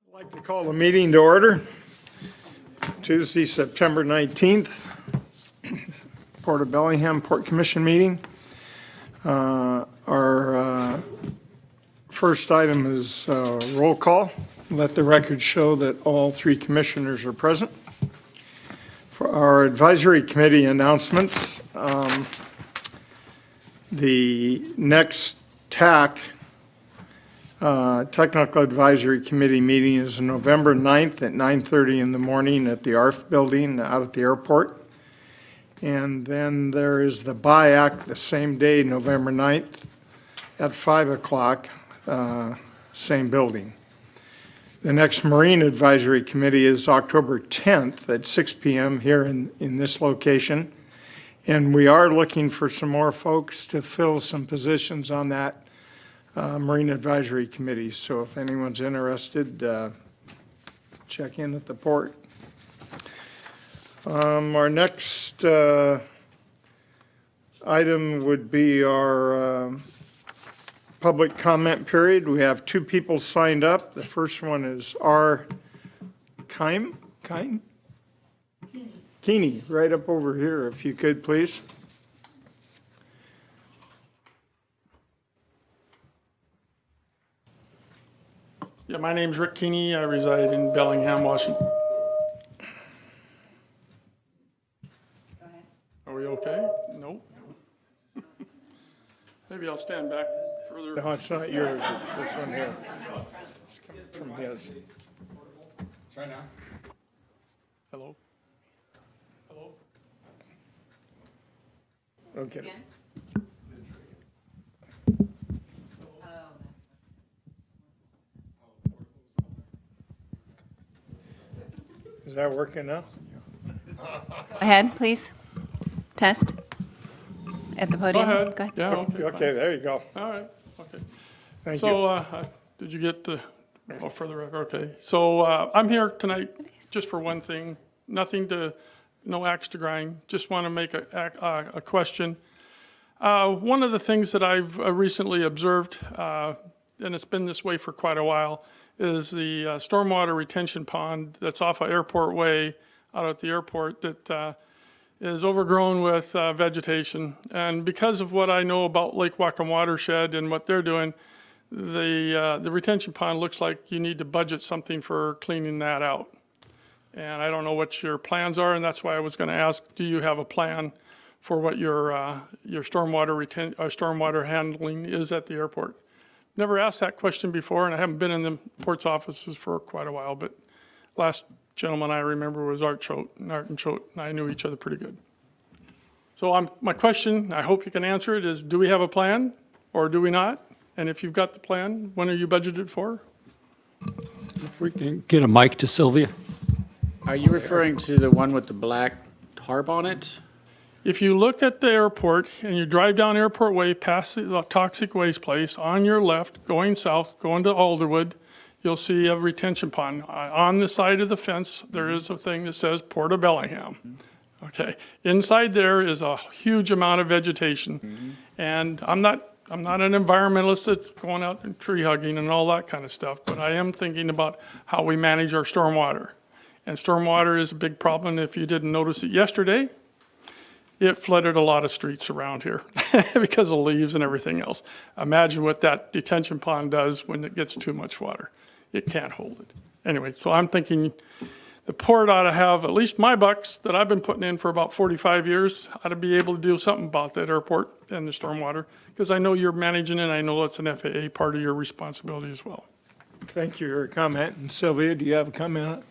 I'd like to call the meeting to order. Tuesday, September 19th, Port of Bellingham Port Commission meeting. Our first item is roll call. Let the record show that all three commissioners are present. For our advisory committee announcements, the next Technical Advisory Committee meeting is November 9th at 9:30 in the morning at the ARF building out at the airport. And then there is the BIAC the same day, November 9th at 5 o'clock, same building. The next Marine Advisory Committee is October 10th at 6 p.m. here in this location. And we are looking for some more folks to fill some positions on that Marine Advisory Committee. So if anyone's interested, check in at the port. Our next item would be our public comment period. We have two people signed up. The first one is R. Keeney, right up over here, if you could, please. Yeah, my name's Rick Keeney. I reside in Bellingham, Washington. Go ahead. Are we okay? Nope. Maybe I'll stand back further. No, it's not yours. It's this one here. It's coming from his. Try now. Hello? Hello? Okay. Again? Is that working now? Go ahead, please. Test. At the Go podium. ahead. Go ahead. Yeah, okay. Okay, there you go. All right, okay. Thank you. So, did you get the, for the record, okay. So, I'm here tonight just for one thing, no axe to grind, just want to make a question. One of the things that I've recently observed, and it's been this way for quite a while, is the stormwater retention pond that's off of Airport Way out at the airport that is overgrown with vegetation. And because of what I know about Lake Whatcom Watershed and what they're doing, the retention pond looks like you need to budget something for cleaning that out. And I don't know what your plans are, and that's why I was going to ask, do you have a plan for what your stormwater handling is at the airport? Never asked that question before, and I haven't been in the port's offices for quite a while, but last gentleman I remember was Art Choate, and I knew each other pretty good. So my question, I hope you can answer it, is do we have a plan or do we not? And if you've got the plan, when are you budgeted for? If we can get a mic to Sylvia. Are you referring to the one with the black tarp on it? If you look at the airport and you drive down Airport Way past the toxic waste place, on your left, going south, going to Alderwood, you'll see a retention pond. On the side of the fence, there is a thing that says Port of Bellingham. Okay, inside there is a huge amount of vegetation. And I'm not an environmentalist that's going out and tree hugging and all that kind of stuff, but I am thinking about how we manage our stormwater. And stormwater is a big problem. If you didn't notice it yesterday, it flooded a lot of streets around here because of leaves and everything else. Imagine what that detention pond does when it gets too much water. It can't hold it. Anyway, so I'm thinking the port ought to have at least my bucks that I've been putting in for about 45 years, ought to be able to do something about that airport and the stormwater, because I know you're managing it, and I know it's an FAA part of your responsibility as well. Thank you for your comment. And Sylvia, do you have a comment on it?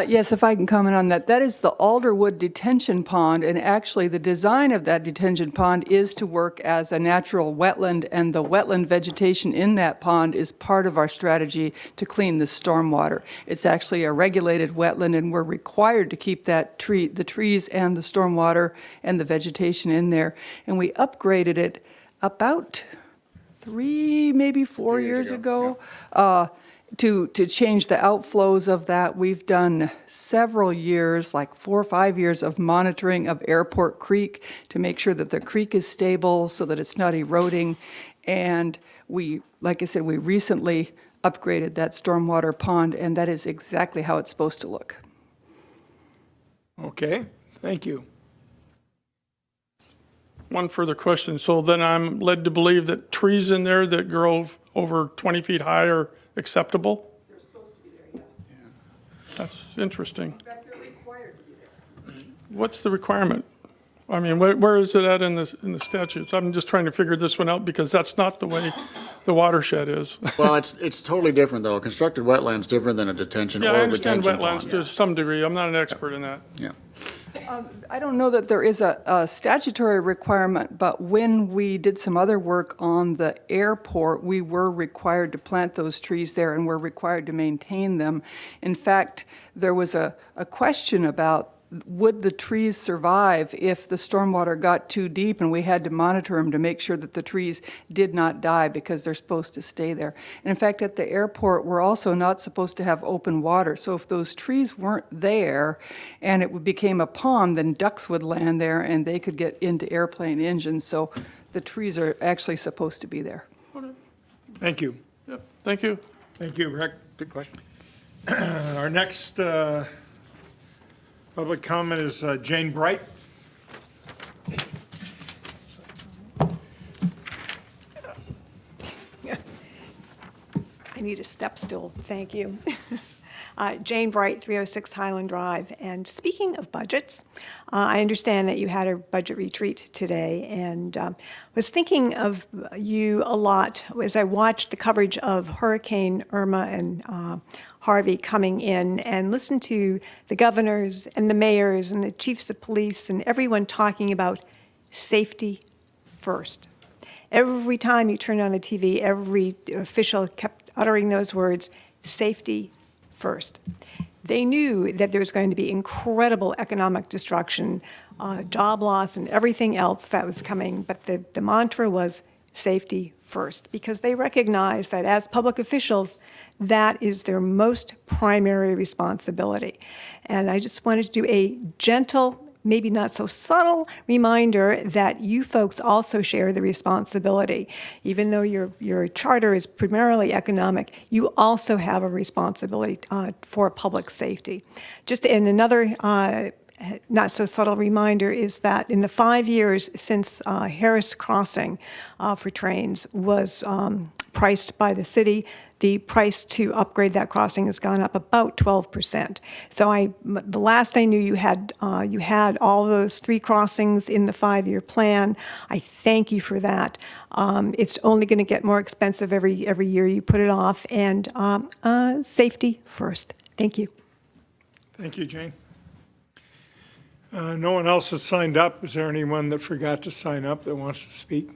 Yes, if I can comment on that. That is the Alderwood detention pond, and actually the design of that detention pond is to work as a natural wetland, and the wetland vegetation in that pond is part of our strategy to clean the stormwater. It's actually a regulated wetland, and we're required to keep the trees and the stormwater and the vegetation in there. And we upgraded it about 3, maybe 4 years ago. To change the outflows of that. We've done several years, like 4 or 5 years of monitoring of Airport Creek to make sure that the creek is stable so that it's not eroding. And we, like I said, we recently upgraded that stormwater pond, and that is exactly how it's supposed to look. Okay, thank you. One further question. So then I'm led to believe that trees in there that grow over 20 feet high are acceptable? They're supposed to be there, yeah. That's interesting. In fact, they're required to be there. What's the requirement? I mean, where is it at in the statutes? I'm just trying to figure this one out because that's not the way the watershed is. Well, it's totally different, though. A constructed wetland's different than a detention Yeah, or I a understand retention wetlands pond. to some degree. I'm not an expert in that. Yeah. I don't know that there is a statutory requirement, but when we did some other work on the airport, we were required to plant those trees there and were required to maintain them. In fact, there was a question about would the trees survive if the stormwater got too deep, and we had to monitor them to make sure that the trees did not die because they're supposed to stay there. And in fact, at the airport, we're also not supposed to have open water. So if those trees weren't there and it became a pond, then ducks would land there and they could get into airplane engines. So the trees are actually supposed to be there. Thank you. Yep, thank you. Thank you, Rick. Good question. Our next public comment is Jane Bright. I need a step stool, thank you. Jane Bright, 306 Highland Drive. And speaking of budgets, I understand that you had a budget retreat today, and was thinking of you a lot as I watched the coverage of Hurricane Irma and Harvey coming in, and listened to the governors and the mayors and the chiefs of police and everyone talking about safety first. Every time you turned on the TV, every official kept uttering those words, safety first. They knew that there was going to be incredible economic destruction, job loss, and everything else that was coming, but the mantra was safety first, because they recognize that as public officials, that is their most primary responsibility. And I just wanted to do a gentle, maybe not so subtle reminder that you folks also share the responsibility. Even though your charter is primarily economic, you also have a responsibility for public safety. Just in another not so subtle reminder is that in the 5 years since Harris Crossing for trains was priced by the city, the price to upgrade that crossing has gone up about 12%. So the last I knew, you had all those 3 crossings in the 5-year plan. I thank you for that. It's only going to get more expensive every year you put it off, and safety first. Thank you. Thank you, Jane. No one else has signed up. Is there anyone that forgot to sign up that wants to speak?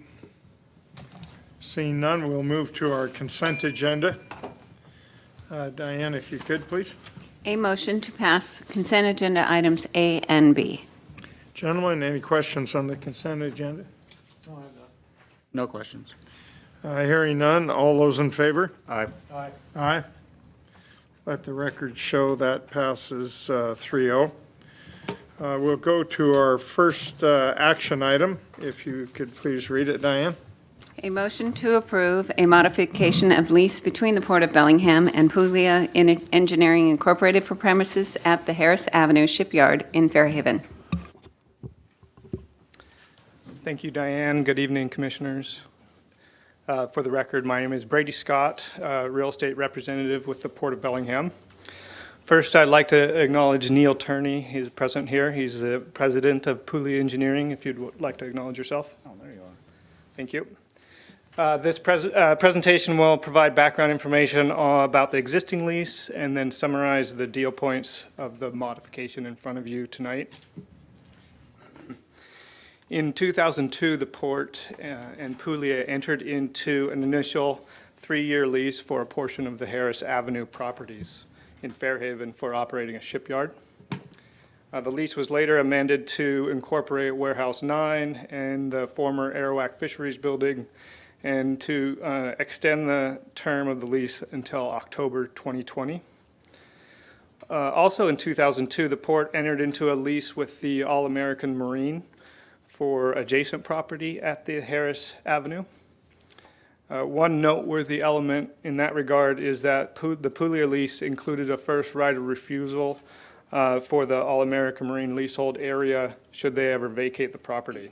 Seeing none, we'll move to our consent agenda. Diane, if you could, please. A motion to pass consent agenda items A and B. Gentlemen, any questions on the consent agenda? No questions. Hearing none, all those in favor? Aye. Aye. Let the record show that passes 3-0. We'll go to our first action item. If you could please read it, Diane. A motion to approve a modification of lease between the Port of Bellingham and Puglia Engineering Incorporated for premises at the Harris Avenue Shipyard in Fairhaven. Thank you, Diane. Good evening, Commissioners. For the record, my name is Brady Scott, real estate representative with the Port of Bellingham. First, I'd like to acknowledge Neil Turney. He's present here. He's the president of Puglia Engineering, if you'd like to acknowledge yourself. Oh, there you are. Thank you. This presentation will provide background information about the existing lease and then summarize the deal points of the modification in front of you tonight. In 2002, the Port and Puglia entered into an initial 3-year lease for a portion of the Harris Avenue properties in Fairhaven for operating a shipyard. The lease was later amended to incorporate Warehouse 9 and the former Arawak Fisheries Building, and to extend the term of the lease until October 2020. Also in 2002, the Port entered into a lease with the All-American Marine for adjacent property at the Harris Avenue. One noteworthy element in that regard is that the Puglia lease included a first right of refusal for the All-American Marine leasehold area should they ever vacate the property.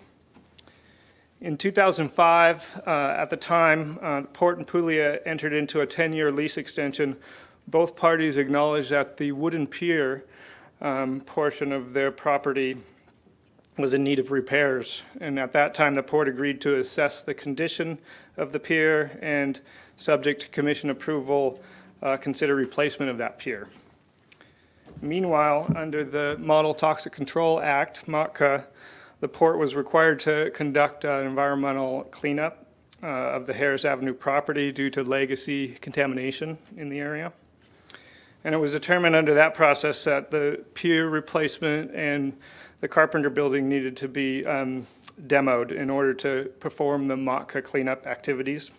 In 2005, at the time, Port and Puglia entered into a 10-year lease extension. Both parties acknowledged that the wooden pier portion of their property was in need of repairs. And at that time, the port agreed to assess the condition of the pier and, subject to commission approval, consider replacement of that pier. Meanwhile, under the Model Toxic Control Act, MOTCA, the port was required to conduct an environmental cleanup of the Harris Avenue property due to legacy contamination in the area. And it was determined under that process that the pier replacement and the Carpenter building needed to be demoed in order to perform the MOTCA cleanup activities.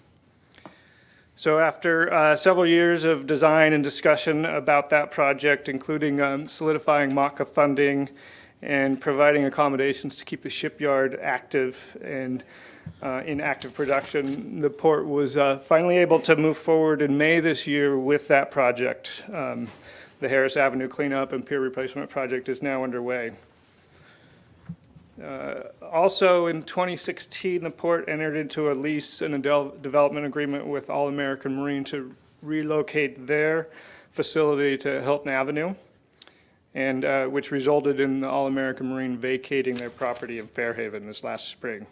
So after several years of design and discussion about that project, including solidifying MOTCA funding and providing accommodations to keep the shipyard active and in active production, the port was finally able to move forward in May this year with that project. The Harris Avenue cleanup and pier replacement project is now underway. Also in 2016, the port entered into a lease and a development agreement with All-American Marine to relocate their facility to Hilton Avenue, and which resulted in the All-American Marine vacating their property in Fairhaven this last spring.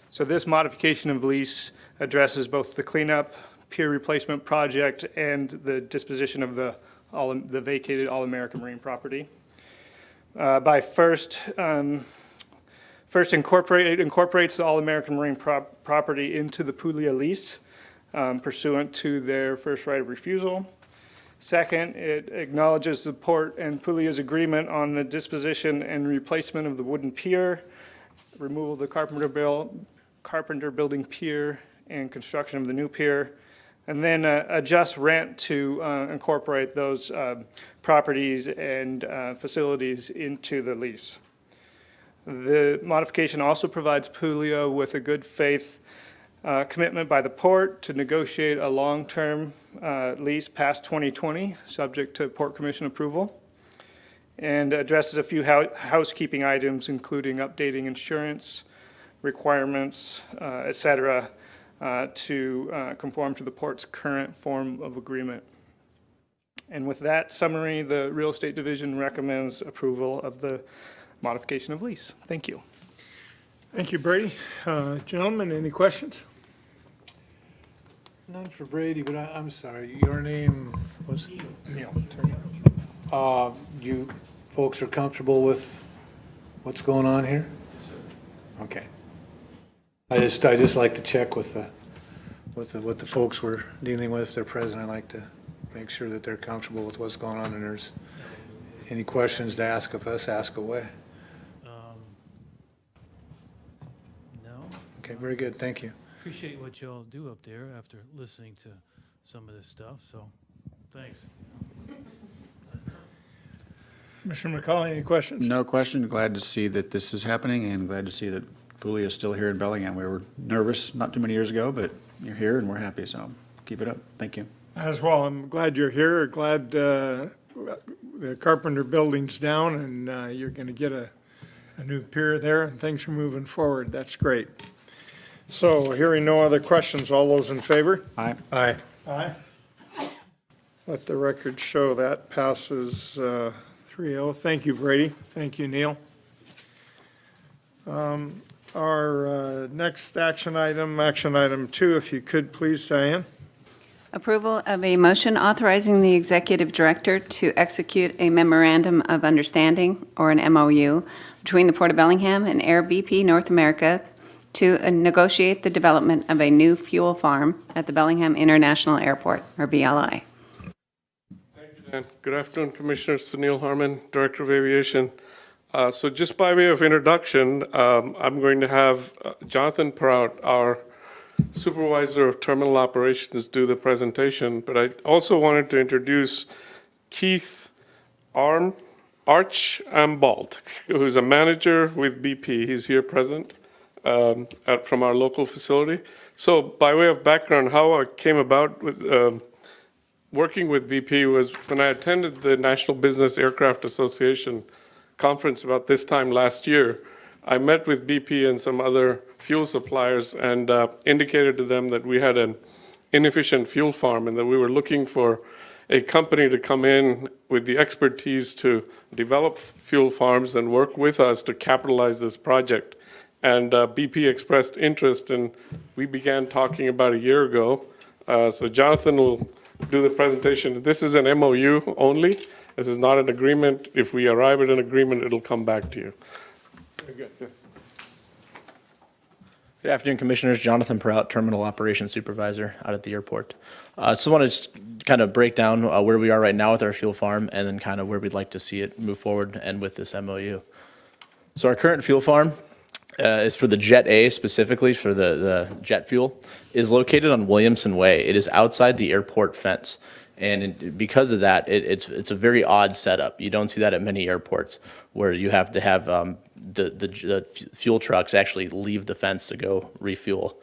So this modification of lease addresses both the cleanup, pier replacement project, and the disposition of the vacated All-American Marine property. First, it incorporates the All-American Marine property into the Puglia lease pursuant to their first right of refusal. Second, it acknowledges the port and Puglia's agreement on the disposition and replacement of the wooden pier, removal of the Carpenter building pier, and construction of the new pier, and then adjust rent to incorporate those properties and facilities into the lease. The modification also provides Puglia with a good faith commitment by the port to negotiate a long-term lease past 2020, subject to Port Commission approval, and addresses a few housekeeping items, including updating insurance requirements, et cetera, to conform to the port's current form of agreement. And with that summary, the Real Estate Division recommends approval of the modification of lease. Thank you. Thank you, Brady. Gentlemen, any questions? None for Brady, but I'm sorry, your name was? Neil. You folks are comfortable with what's going on here? Okay. I just like to check with what the folks we're dealing with, if they're present. I like to make sure that they're comfortable with what's going on, and there's any questions to ask of us, ask away. No. Okay, very good, thank you. Appreciate what y'all do up there after listening to some of this stuff, so thanks. Commissioner McCauley, any questions? No question. Glad to see that this is happening and glad to see that Puglia is still here in Bellingham. We were nervous not too many years ago, but you're here and we're happy, so keep it up. Thank you. As well, I'm glad you're here, glad the Carpenter building's down and you're going to get a new pier there and things are moving forward. That's great. So hearing no other questions, all those in favor? Aye. Aye. Aye. Let the record show that passes 3-0. Thank you, Brady. Thank you, Neil. Our next action item 2, if you could please, Diane. Approval of a motion authorizing the executive director to execute a memorandum of understanding, or an MOU, between the Port of Bellingham and Air BP North America to negotiate the development of a new fuel farm at the Bellingham International Airport, or BLI. Thank you, Dan. Good afternoon, Commissioner Sunil Harman, Director of Aviation. So just by way of introduction, I'm going to have Jonathan Prout, our Supervisor of Terminal Operations, do the presentation, but I also wanted to introduce Keith Archambald, who's a manager with BP. He's here present. from our local facility. So by way of background, how I came about with working with BP was when I attended the National Business Aircraft Association conference about this time last year. I met with BP and some other fuel suppliers and indicated to them that we had an inefficient fuel farm and that we were looking for a company to come in with the expertise to develop fuel farms and work with us to capitalize this project. And BP expressed interest, and we began talking about a year ago. So Jonathan will do the presentation. This is an MOU only. This is not an agreement. If we arrive at an agreement, it'll come back to you. Very good. Yeah. Good afternoon, Commissioners. Jonathan Prout, Terminal Operations Supervisor out at the airport. So I want to just kind of break down where we are right now with our fuel farm and then kind of where we'd like to see it move forward and with this MOU. So our current fuel farm is for the Jet A, specifically for the jet fuel, is located on Williamson Way. It is outside the airport fence. And because of that, it's a very odd setup. You don't see that at many airports where you have to have the fuel trucks actually leave the fence to go refuel.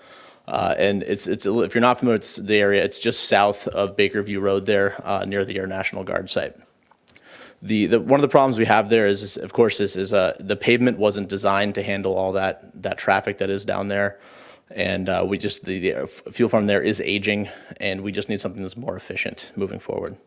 And it's if you're not familiar with the area, it's just south of Bakerview Road there, near the Air National Guard site. One of the problems we have there is of course, the pavement wasn't designed to handle all that traffic that is down there. And the fuel farm there is aging, and we just need something that's more efficient moving forward.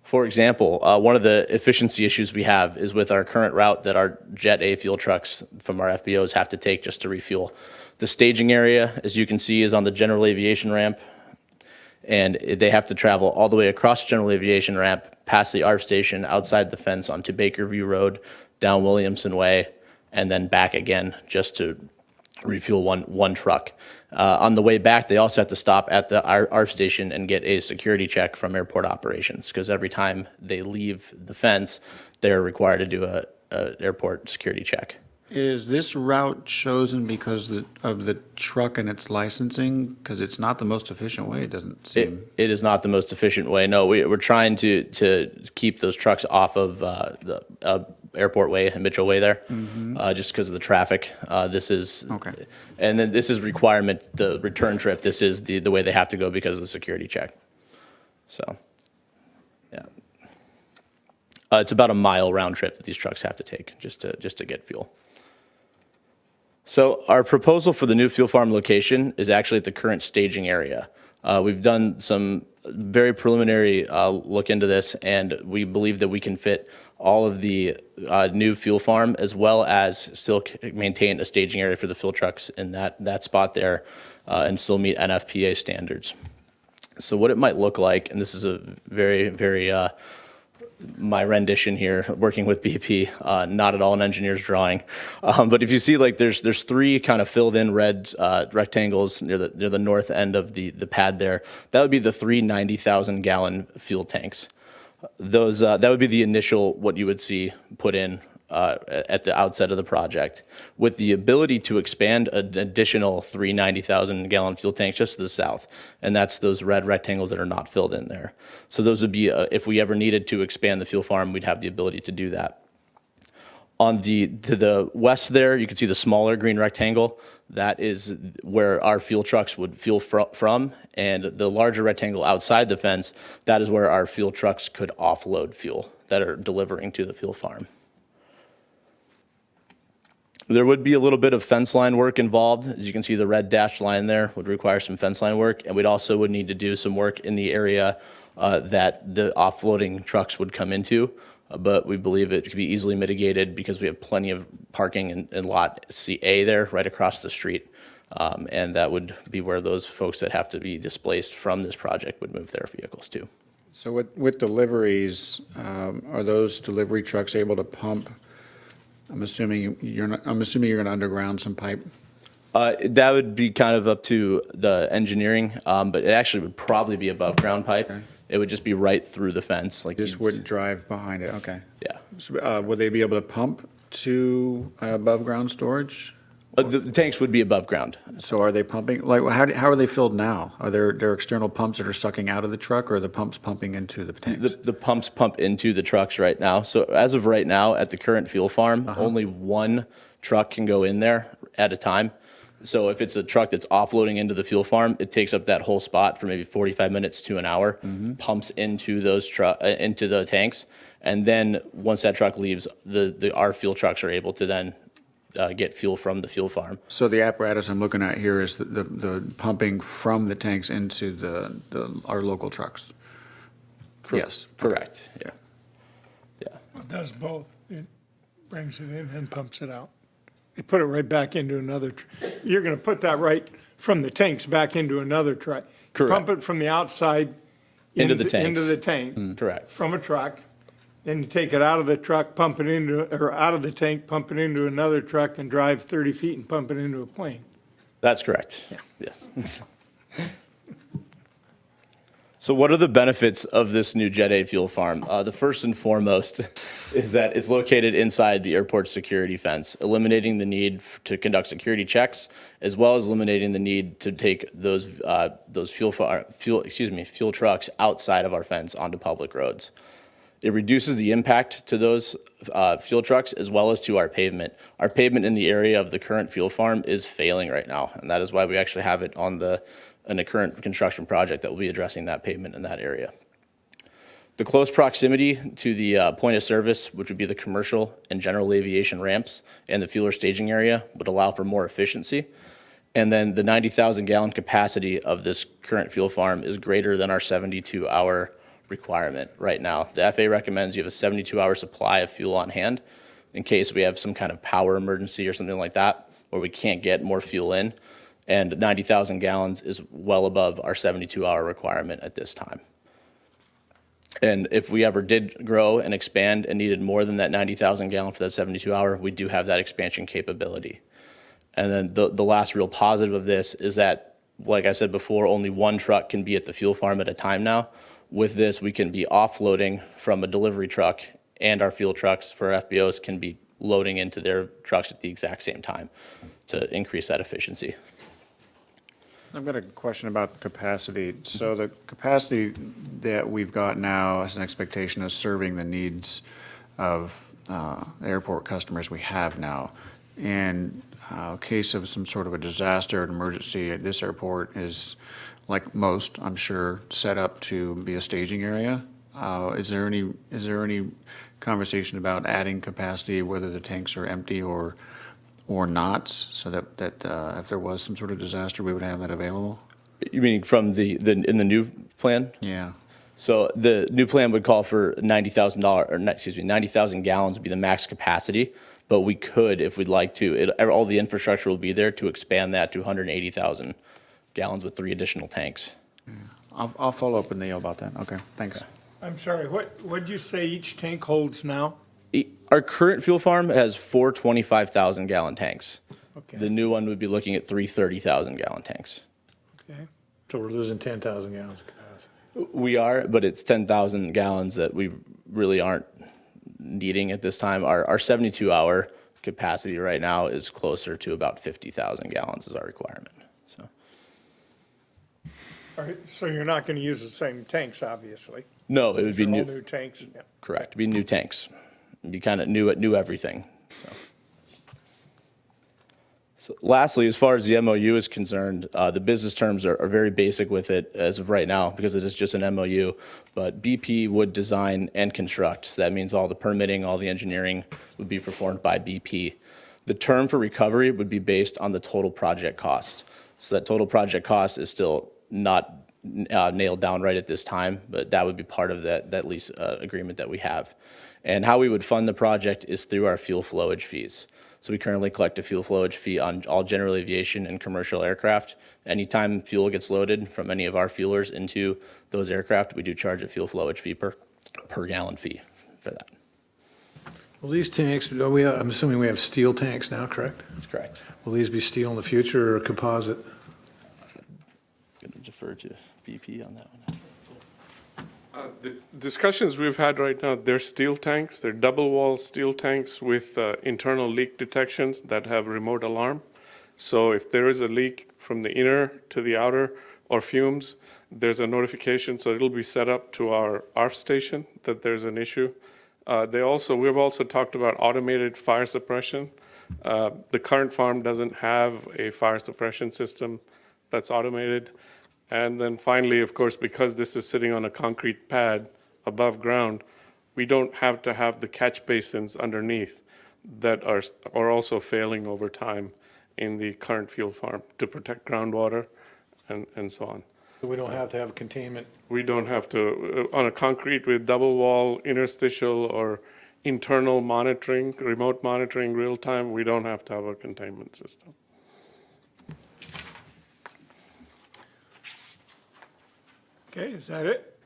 For example, one of the efficiency issues we have is with our current route that our Jet A fuel trucks from our FBOs have to take just to refuel. The staging area, as you can see, is on the general aviation ramp, and they have to travel all the way across general aviation ramp, past the ARF station, outside the fence onto Bakerview Road, down Williamson Way, and then back again just to refuel one truck. On the way back, they also have to stop at the ARF station and get a security check from airport operations, because every time they leave the fence, they're required to do a airport security check. Is this route chosen because of the truck and its licensing? Because it's not the most efficient way, it doesn't seem. It is not the most efficient way. No, we're trying to keep those trucks off of the Airport Way and Mitchell Way there, just because of the traffic. This is Okay. And then this is requirement. The return trip. This is the way they have to go because of the security check. So, yeah, it's about a mile round trip that these trucks have to take just to get fuel. So our proposal for the new fuel farm location is actually at the current staging area. We've done some very preliminary look into this, and we believe that we can fit all of the new fuel farm as well as still maintain a staging area for the fuel trucks in that spot there and still meet NFPA standards. So what it might look like, and this is a very, very my rendition here, working with BP, not at all an engineer's drawing. But if you see, like, there's three kind of filled in red rectangles near the north end of the pad there. That would be the 3 90,000 gallon fuel tanks. Those that would be the initial what you would see put in at the outset of the project, with the ability to expand an additional 3 90,000 gallon fuel tanks just to the south, and that's those red rectangles that are not filled in there. So those would be, if we ever needed to expand the fuel farm, we'd have the ability to do that. To the west there, you can see the smaller green rectangle. That is where our fuel trucks would fuel from, and the larger rectangle outside the fence, that is where our fuel trucks could offload fuel that are delivering to the fuel farm. There would be a little bit of fence line work involved. As you can see, the red dashed line there would require some fence line work, and we'd also would need to do some work in the area that the offloading trucks would come into. But we believe it could be easily mitigated because we have plenty of parking in lot CA there, right across the street. And that would be where those folks that have to be displaced from this project would move their vehicles to. So with deliveries, are those delivery trucks able to pump? I'm assuming you're going to underground some pipe. That would be kind of up to the engineering, but it actually would probably be above ground pipe. Okay. It would just be right through the fence. Like Just wouldn't drive behind it, okay. Yeah. So, would they be able to pump to above ground storage? The tanks would be above ground. So are they pumping, like, how are they filled now? Are there external pumps that are sucking out of the truck, or are the pumps pumping into the tanks? The pumps pump into the trucks right now. So as of right now, at the current fuel farm, only one truck can go in there at a time. So if it's a truck that's offloading into the fuel farm, it takes up that whole spot for maybe 45 minutes to an hour, pumps into those into the tanks, and then once that truck leaves, our fuel trucks are able to then get fuel from the fuel farm. So the apparatus I'm looking at here is the pumping from the tanks into our local trucks? Yes. Correct. Yeah. It does both. It brings it in and pumps it out. You put it right back into another, you're going to put that right from the tanks back into another truck. Correct. Pump it from the outside. Into the tanks. Into the tank. Correct. From a truck. Then you take it out of the truck, pump it into, or out of the tank, pump it into another truck and drive 30 feet and pump it into a plane. That's correct. Yeah. Yes. So what are the benefits of this new Jet A fuel farm? The first and foremost is that it's located inside the airport security fence, eliminating the need to conduct security checks, as well as eliminating the need to take those fuel trucks outside of our fence onto public roads. It reduces the impact to those fuel trucks as well as to our pavement. Our pavement in the area of the current fuel farm is failing right now, and that is why we actually have it in a current construction project that will be addressing that pavement in that area. The close proximity to the point of service, which would be the commercial and general aviation ramps and the fueler staging area, would allow for more efficiency. And then the 90,000 gallon capacity of this current fuel farm is greater than our 72-hour requirement right now. The FAA recommends you have a 72-hour supply of fuel on hand in case we have some kind of power emergency or something like that, or we can't get more fuel in. And 90,000 gallons is well above our 72-hour requirement at this time. And if we ever did grow and expand and needed more than that 90,000 gallon for that 72-hour, we do have that expansion capability. And then the last real positive of this is that, like I said before, only one truck can be at the fuel farm at a time now. With this, we can be offloading from a delivery truck, and our fuel trucks for FBOs can be loading into their trucks at the exact same time to increase that efficiency. I've got a question about capacity. So the capacity that we've got now as an expectation is serving the needs of airport customers we have now. In case of some sort of a disaster, an emergency, this airport is, like most, I'm sure, set up to be a staging area. Is there any conversation about adding capacity, whether the tanks are empty or not, so that if there was some sort of disaster, we would have that available? You mean from in the new plan? Yeah. So the new plan would call for $90,000, 90,000 gallons would be the max capacity, but we could, if we'd like to, all the infrastructure will be there to expand that to 180,000 gallons with 3 additional tanks. Yeah. I'll follow up with Neil about that. Okay, thanks. I'm sorry, what did you say each tank holds now? Our current fuel farm has 4 25,000 gallon tanks. Okay. The new one would be looking at 3 30,000 gallon tanks. Okay. So we're losing 10,000 gallons of capacity. We are, but it's 10,000 gallons that we really aren't needing at this time. Our 72-hour capacity right now is closer to about 50,000 gallons is our requirement. So. All right, so you're not going to use the same tanks, obviously. No, it would be They're all new. new tanks. Yeah. Correct. It'd be new tanks. It'd be kind of new everything. So lastly, as far as the MOU is concerned, the business terms are very basic with it as of right now because it is just an MOU. But BP would design and construct. So that means all the permitting, all the engineering would be performed by BP. The term for recovery would be based on the total project cost. So that total project cost is still not nailed down right at this time, but that would be part of that lease agreement that we have. And how we would fund the project is through our fuel flowage fees. So we currently collect a fuel flowage fee on all general aviation and commercial aircraft. Anytime fuel gets loaded from any of our fuelers into those aircraft, we do charge a fuel flowage fee per gallon fee for that. Well, these tanks, I'm assuming we have steel tanks now, correct? That's correct. Will these be steel in the future or composite? I'm going to defer to BP on that one. The discussions we've had right now, they're steel tanks. They're double-wall steel tanks with internal leak detections that have remote alarm. So if there is a leak from the inner to the outer or fumes, there's a notification. So it'll be set up to our ARF station that there's an issue. We've also talked about automated fire suppression. The current farm doesn't have a fire suppression system that's automated. And then finally, of course, because this is sitting on a concrete pad above ground, we don't have to have the catch basins underneath that are also failing over time in the current fuel farm to protect groundwater and so on. We don't have to have containment. We don't have to, on a concrete with double wall, interstitial, or internal monitoring, remote monitoring, real time, we don't have to have a containment system. Okay, is that it?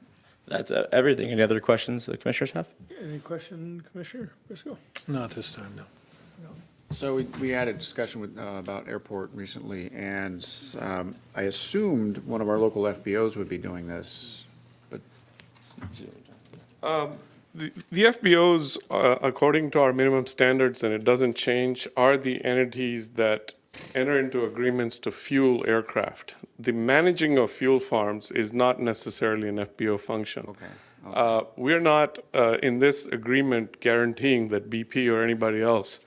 That's everything. Any other questions the commissioners have? Any question, Commissioner Briscoe? Not this time, no. So we had a discussion with, about airport recently, and I assumed one of our local FBOs would be doing this, but The FBOs, according to our minimum standards, and it doesn't change, are the entities that enter into agreements to fuel aircraft. The managing of fuel farms is not necessarily an FBO function. okay. We're not, in this agreement, guaranteeing that BP or anybody else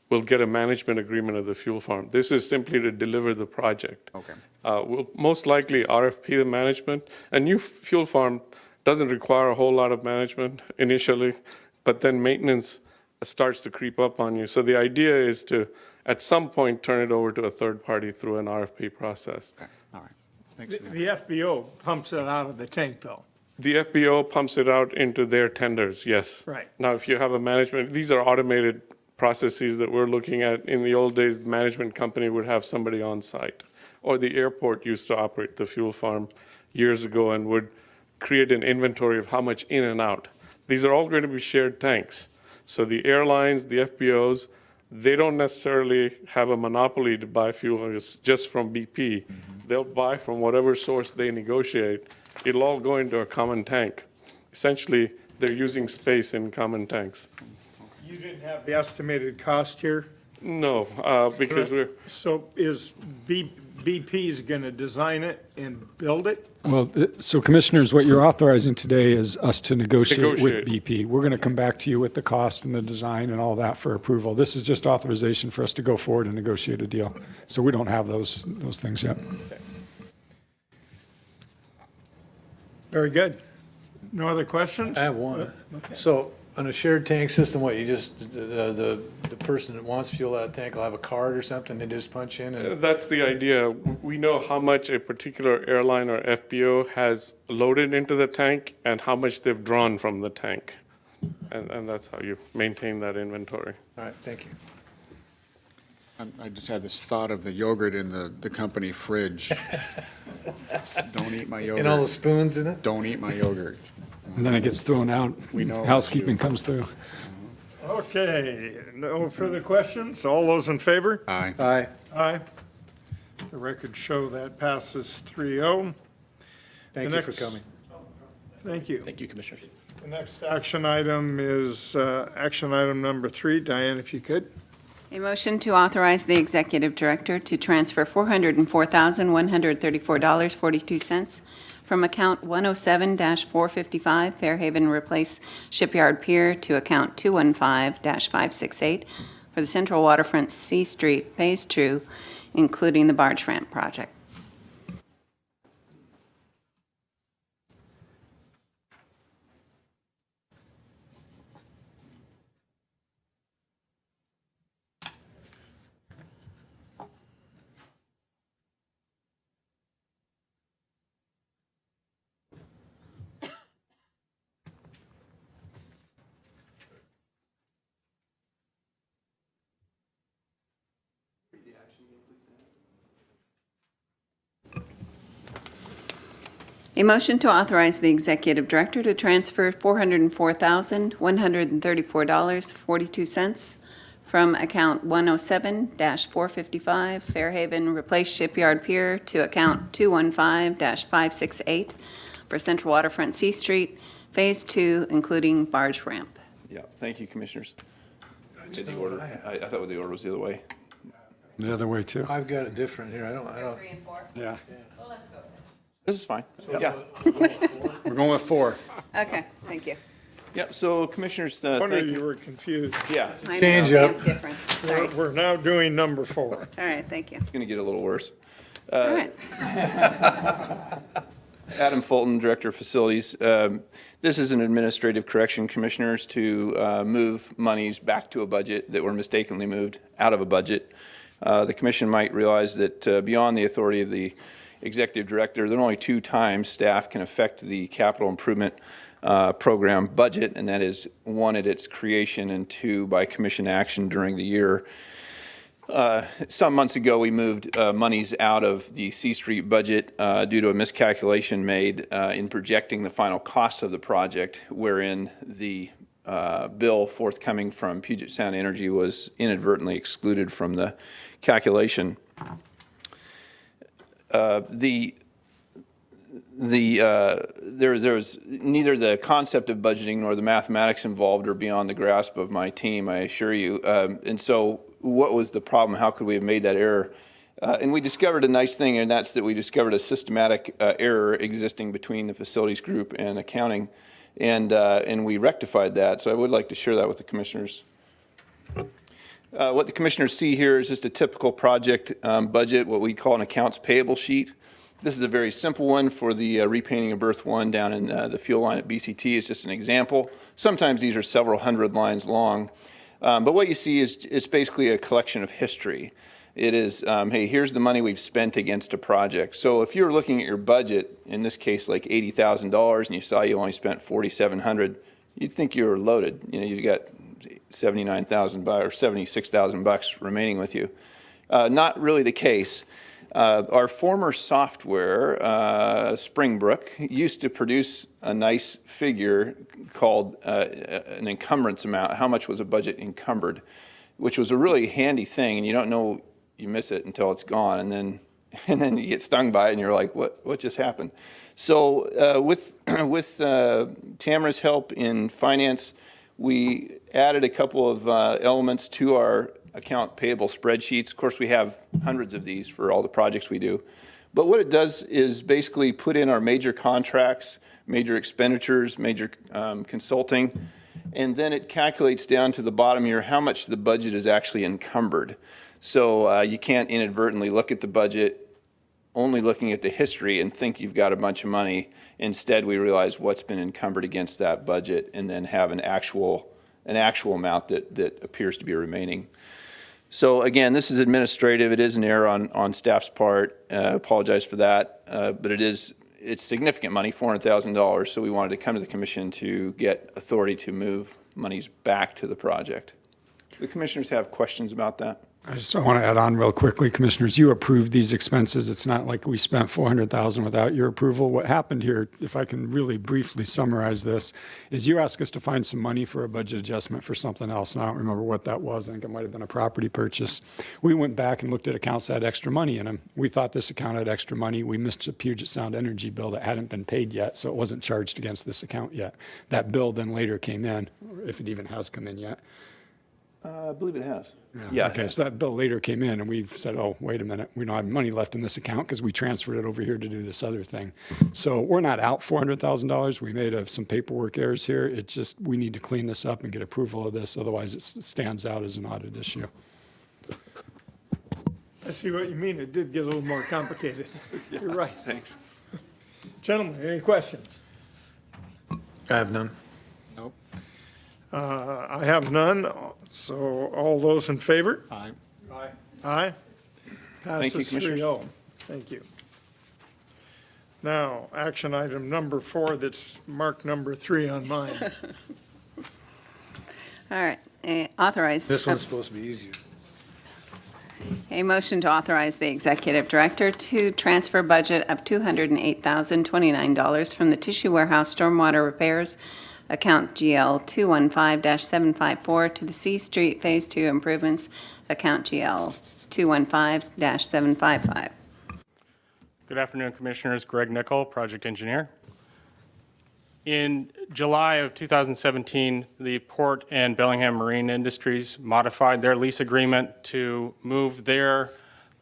will get a management agreement of the fuel farm. This is simply to deliver the project. Okay. We'll most likely RFP the management. A new fuel farm doesn't require a whole lot of management initially, but then maintenance starts to creep up on you. So the idea is to, at some point, turn it over to a third party through an RFP process. Okay, all right. Thanks. The FBO pumps it out of the tank, though. The FBO pumps it out into their tenders, yes. Right. Now, if you have a management, these are automated processes that we're looking at. In the old days, the management company would have somebody on site. Or the airport used to operate the fuel farm years ago and would create an inventory of how much in and out. These are all going to be shared tanks. So the airlines, the FBOs, they don't necessarily have a monopoly to buy fuel just from BP. They'll buy from whatever source they negotiate. It'll all go into a common tank. Essentially, they're using space in common tanks. You didn't have the estimated cost here? No, because we're, So is BP's going to design it and build it? Well, so commissioners, what you're authorizing today is us to negotiate with Negotiate. BP. We're going to come back to you with the cost and the design and all that for approval. This is just authorization for us to go forward and negotiate a deal. So we don't have those things yet. Very good. No other questions? I have one. So on a shared tank system, what, you just, the person that wants fuel out of the tank will have a card or something, they just punch in and, that's the idea. We know how much a particular airline or FBO has loaded into the tank and how much they've drawn from the tank. And that's how you maintain that inventory. all right, thank you. I just had this thought of the yogurt in the company fridge. Don't eat my yogurt. And all the spoons in it? Don't eat my yogurt. And then it gets thrown out. We know. Housekeeping comes through. Okay, no further questions? All those in favor? Aye. Aye. Aye. The records show that passes 3-0. Thank The you for next- coming. Thank you. Thank you, commissioners. The next action item is action item number 3. Diane, if you could. A motion to authorize the executive director to transfer $404,134.42 from account 107-455 Fairhaven Replace Shipyard Pier to account 215-568 for the Central Waterfront C Street Phase 2, including the barge ramp project. A motion to authorize the executive director to transfer $404,134.42 from account 107-455 Fairhaven Replace Shipyard Pier to account 215-568 for Central Waterfront C Street, Phase 2, including barge ramp. Yeah, thank you, commissioners. Did the order? I thought the order was the other way. The other way, too. I've got it different here, I don't, and 4? Yeah. Well, let's go with this. This is fine. Yeah. We're going with 4. Okay, thank you. Yep, so Commissioners, Wonder thank you you. were confused. Yeah, I know, Change damn up. different. Sorry. We're now doing number 4. All right, thank you. it's going to get a little worse. All right. Adam Fulton, Director of Facilities. This is an administrative correction, Commissioners, to move monies back to a budget that were mistakenly moved out of a budget. The Commission might realize that beyond the authority of the Executive Director, there are only 2 times staff can affect the capital improvement program budget, and that is 1 at its creation and 2 by Commission action during the year. Some months ago, we moved monies out of the C Street budget due to a miscalculation made in projecting the final costs of the project, wherein the bill forthcoming from Puget Sound Energy was inadvertently excluded from the calculation. There was neither the concept of budgeting nor the mathematics involved are beyond the grasp of my team, I assure you. And so what was the problem? How could we have made that error? And we discovered a nice thing, and that's that we discovered a systematic error existing between the facilities group and accounting, and we rectified that. So I would like to share that with the Commissioners. What the Commissioners see here is just a typical project budget, what we call an accounts payable sheet. This is a very simple one for the repainting of Berth 1 down in the fuel line at BCT. It's just an example. Sometimes these are several hundred lines long. But what you see is it's basically a collection of history. It is, hey, here's the money we've spent against a project. So if you're looking at your budget, in this case like $80,000, and you saw you only spent $4,700, you'd think you were loaded. You know, you've got $79,000 or $76,000 remaining with you. Not really the case. Our former software, Springbrook, used to produce a nice figure called an encumbrance amount. How much was a budget encumbered, which was a really handy thing, and you don't know, you miss it until it's gone, and then you get stung by it, and you're like, what just happened? So with Tamara's help in finance, we added a couple of elements to our account payable spreadsheets. Of course, we have hundreds of these for all the projects we do. But what it does is basically put in our major contracts, major expenditures, major consulting, and then it calculates down to the bottom here how much the budget is actually encumbered. So you can't inadvertently look at the budget only looking at the history and think you've got a bunch of money. Instead, we realize what's been encumbered against that budget and then have an actual amount that appears to be remaining. So again, this is administrative. It is an error on staff's part. Apologize for that, but it's significant money, $400,000. So we wanted to come to the Commission to get authority to move monies back to the project. Do the Commissioners have questions about that? I just want to add on real quickly, Commissioners, you approved these expenses. It's not like we spent $400,000 without your approval. What happened here, if I can really briefly summarize this, is you asked us to find some money for a budget adjustment for something else, and I don't remember what that was. I think it might have been a property purchase. We went back and looked at accounts that had extra money in them. We thought this account had extra money. We missed a Puget Sound Energy bill that hadn't been paid yet, so it wasn't charged against this account yet. That bill then later came in, if it even has come in yet. I believe it has. Yeah. Okay, so that bill later came in, and we said, oh, wait a minute, we don't have money left in this account because we transferred it over here to do this other thing. So we're not out $400,000. We made some paperwork errors here. It's just we need to clean this up and get approval of this. Otherwise, it stands out as an audit issue. I see what you mean. It did get a little more complicated. Yeah, You're right. Thanks. Gentlemen, any questions? I have none. I have none, so all those in favor? Aye. Aye. Thank you, Passes Commissioners. 3-0. Thank you. Now, action item number 4 that's marked number 3 on mine. All right, authorize. This one's supposed to be easier. A motion to authorize the executive director to transfer budget of $208,029 from the Tissue Warehouse Stormwater Repairs account GL 215-754 to the C Street Phase 2 Improvements account GL 215-755. Good afternoon, Commissioners. Greg Nickel, project engineer. In July of 2017, the Port and Bellingham Marine Industries modified their lease agreement to move their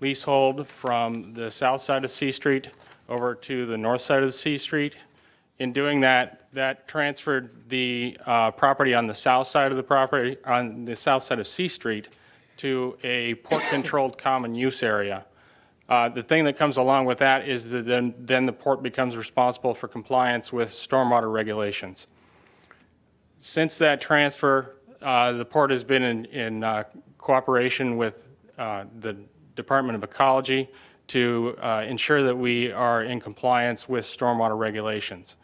leasehold from the south side of C Street over to the north side of the C Street. In doing that, that transferred the property on the south side of the property, on the south side of C Street, to a port-controlled common use area. The thing that comes along with that is that then the port becomes responsible for compliance with stormwater regulations. Since that transfer, the port has been in cooperation with the Department of Ecology to ensure that we are in compliance with stormwater regulations.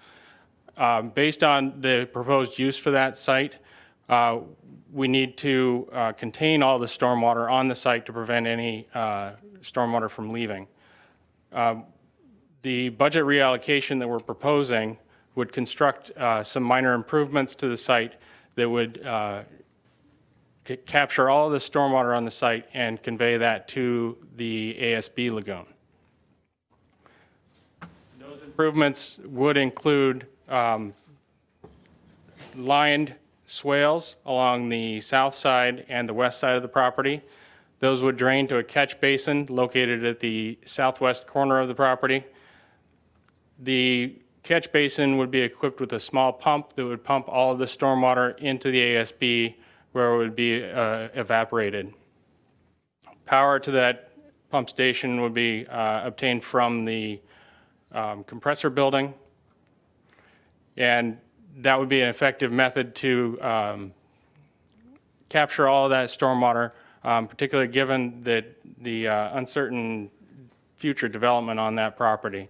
Based on the proposed use for that site, we need to contain all the stormwater on the site to prevent any stormwater from leaving. The budget reallocation that we're proposing would construct some minor improvements to the site that would capture all of the stormwater on the site and convey that to the ASB lagoon. Those improvements would include lined swales along the south side and the west side of the property. Those would drain to a catch basin located at the southwest corner of the property. The catch basin would be equipped with a small pump that would pump all of the stormwater into the ASB where it would be evaporated. Power to that pump station would be obtained from the compressor building, and that would be an effective method to capture all of that stormwater, particularly given that the uncertain future development on that property.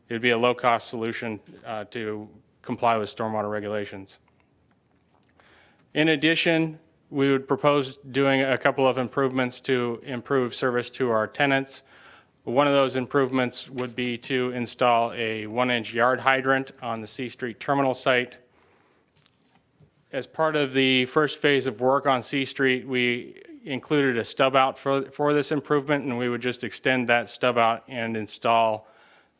It would be a low-cost solution to comply with stormwater regulations. In addition, we would propose doing a couple of improvements to improve service to our tenants. One of those improvements would be to install a 1-inch yard hydrant on the C Street terminal site. As part of the first phase of work on C Street, we included a stub out for this improvement, and we would just extend that stub out and install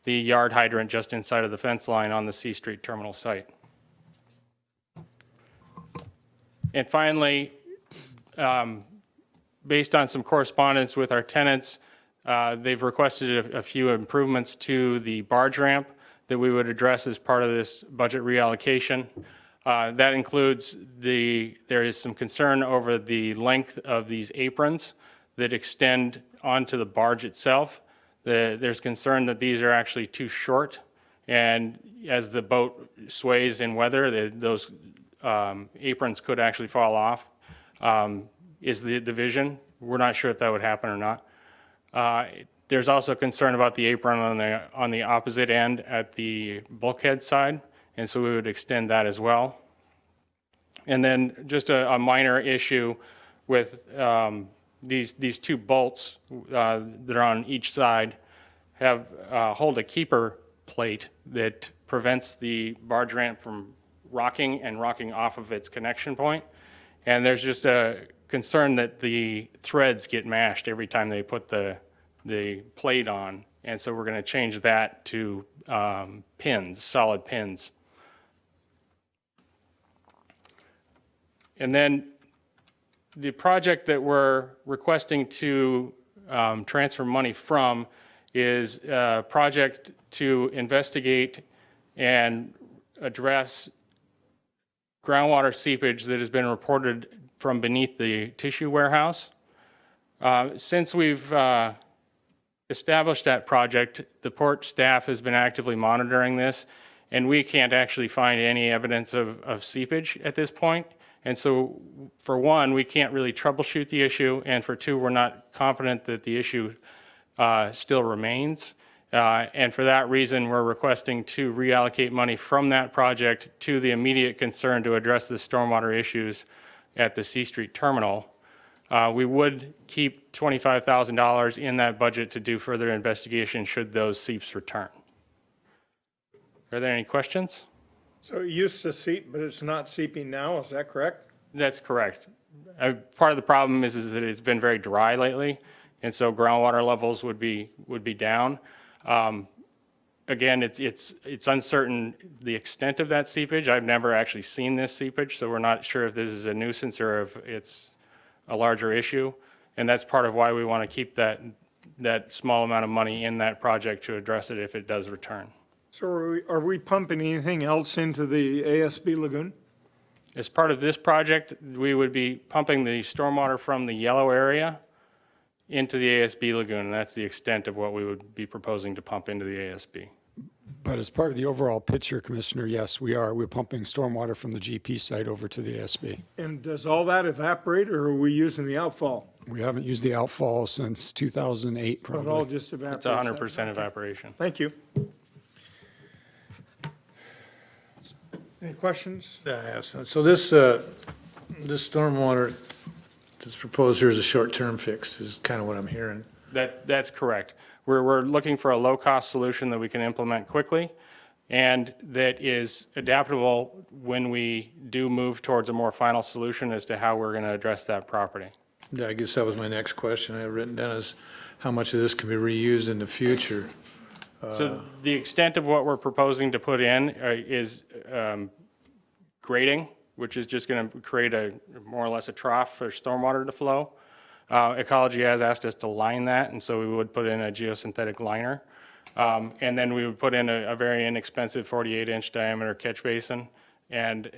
the yard hydrant just inside of the fence line on the C Street terminal site. And finally, based on some correspondence with our tenants, they've requested a few improvements to the barge ramp that we would address as part of this budget reallocation. That includes there is some concern over the length of these aprons that extend onto the barge itself. There's concern that these are actually too short, and as the boat sways in weather, those aprons could actually fall off, is the vision. We're not sure if that would happen or not. There's also concern about the apron on the opposite end at the bulkhead side, and so we would extend that as well. And then just a minor issue with these two bolts that are on each side hold a keeper plate that prevents the barge ramp from rocking off of its connection point. And there's just a concern that the threads get mashed every time they put the plate on. And so we're going to change that to pins, solid pins. And then the project that we're requesting to transfer money from is a project to investigate and address groundwater seepage that has been reported from beneath the tissue warehouse. Since we've established that project, the port staff has been actively monitoring this, and we can't actually find any evidence of seepage at this point. And so, for one, we can't really troubleshoot the issue, and for two, we're not confident that the issue still remains. And for that reason, we're requesting to reallocate money from that project to the immediate concern to address the stormwater issues at the C Street terminal. We would keep $25,000 in that budget to do further investigation should those seeps return. Are there any questions? So it used to seep, but it's not seeping now, is that correct? That's correct. Part of the problem is that it's been very dry lately, and so groundwater levels would be down. Again, it's uncertain the extent of that seepage. I've never actually seen this seepage, so we're not sure if this is a nuisance or if it's a larger issue. And that's part of why we want to keep that small amount of money in that project to address it if it does return. So are we pumping anything else into the ASB lagoon? As part of this project, we would be pumping the stormwater from the yellow area into the ASB lagoon, and that's the extent of what we would be proposing to pump into the ASB. But as part of the overall picture, Commissioner, yes, we are. We're pumping stormwater from the GP site over to the ASB. And does all that evaporate, or are we using the outfall? We haven't used the outfall since 2008, Or it all probably. just evaporates? It's 100% evaporation. Thank you. Any questions? Yes, so this stormwater that's proposed here is a short-term fix, is kind of what I'm hearing. That's correct. We're looking for a low-cost solution that we can implement quickly and that is adaptable when we do move towards a more final solution as to how we're going to address that property. Yeah, I guess that was my next question I had written down, is how much of this can be reused in the future? So the extent of what we're proposing to put in is grading, which is just going to create more or less a trough for stormwater to flow. Ecology has asked us to line that, and so we would put in a geosynthetic liner. And then we would put in a very inexpensive 48-inch diameter catch basin and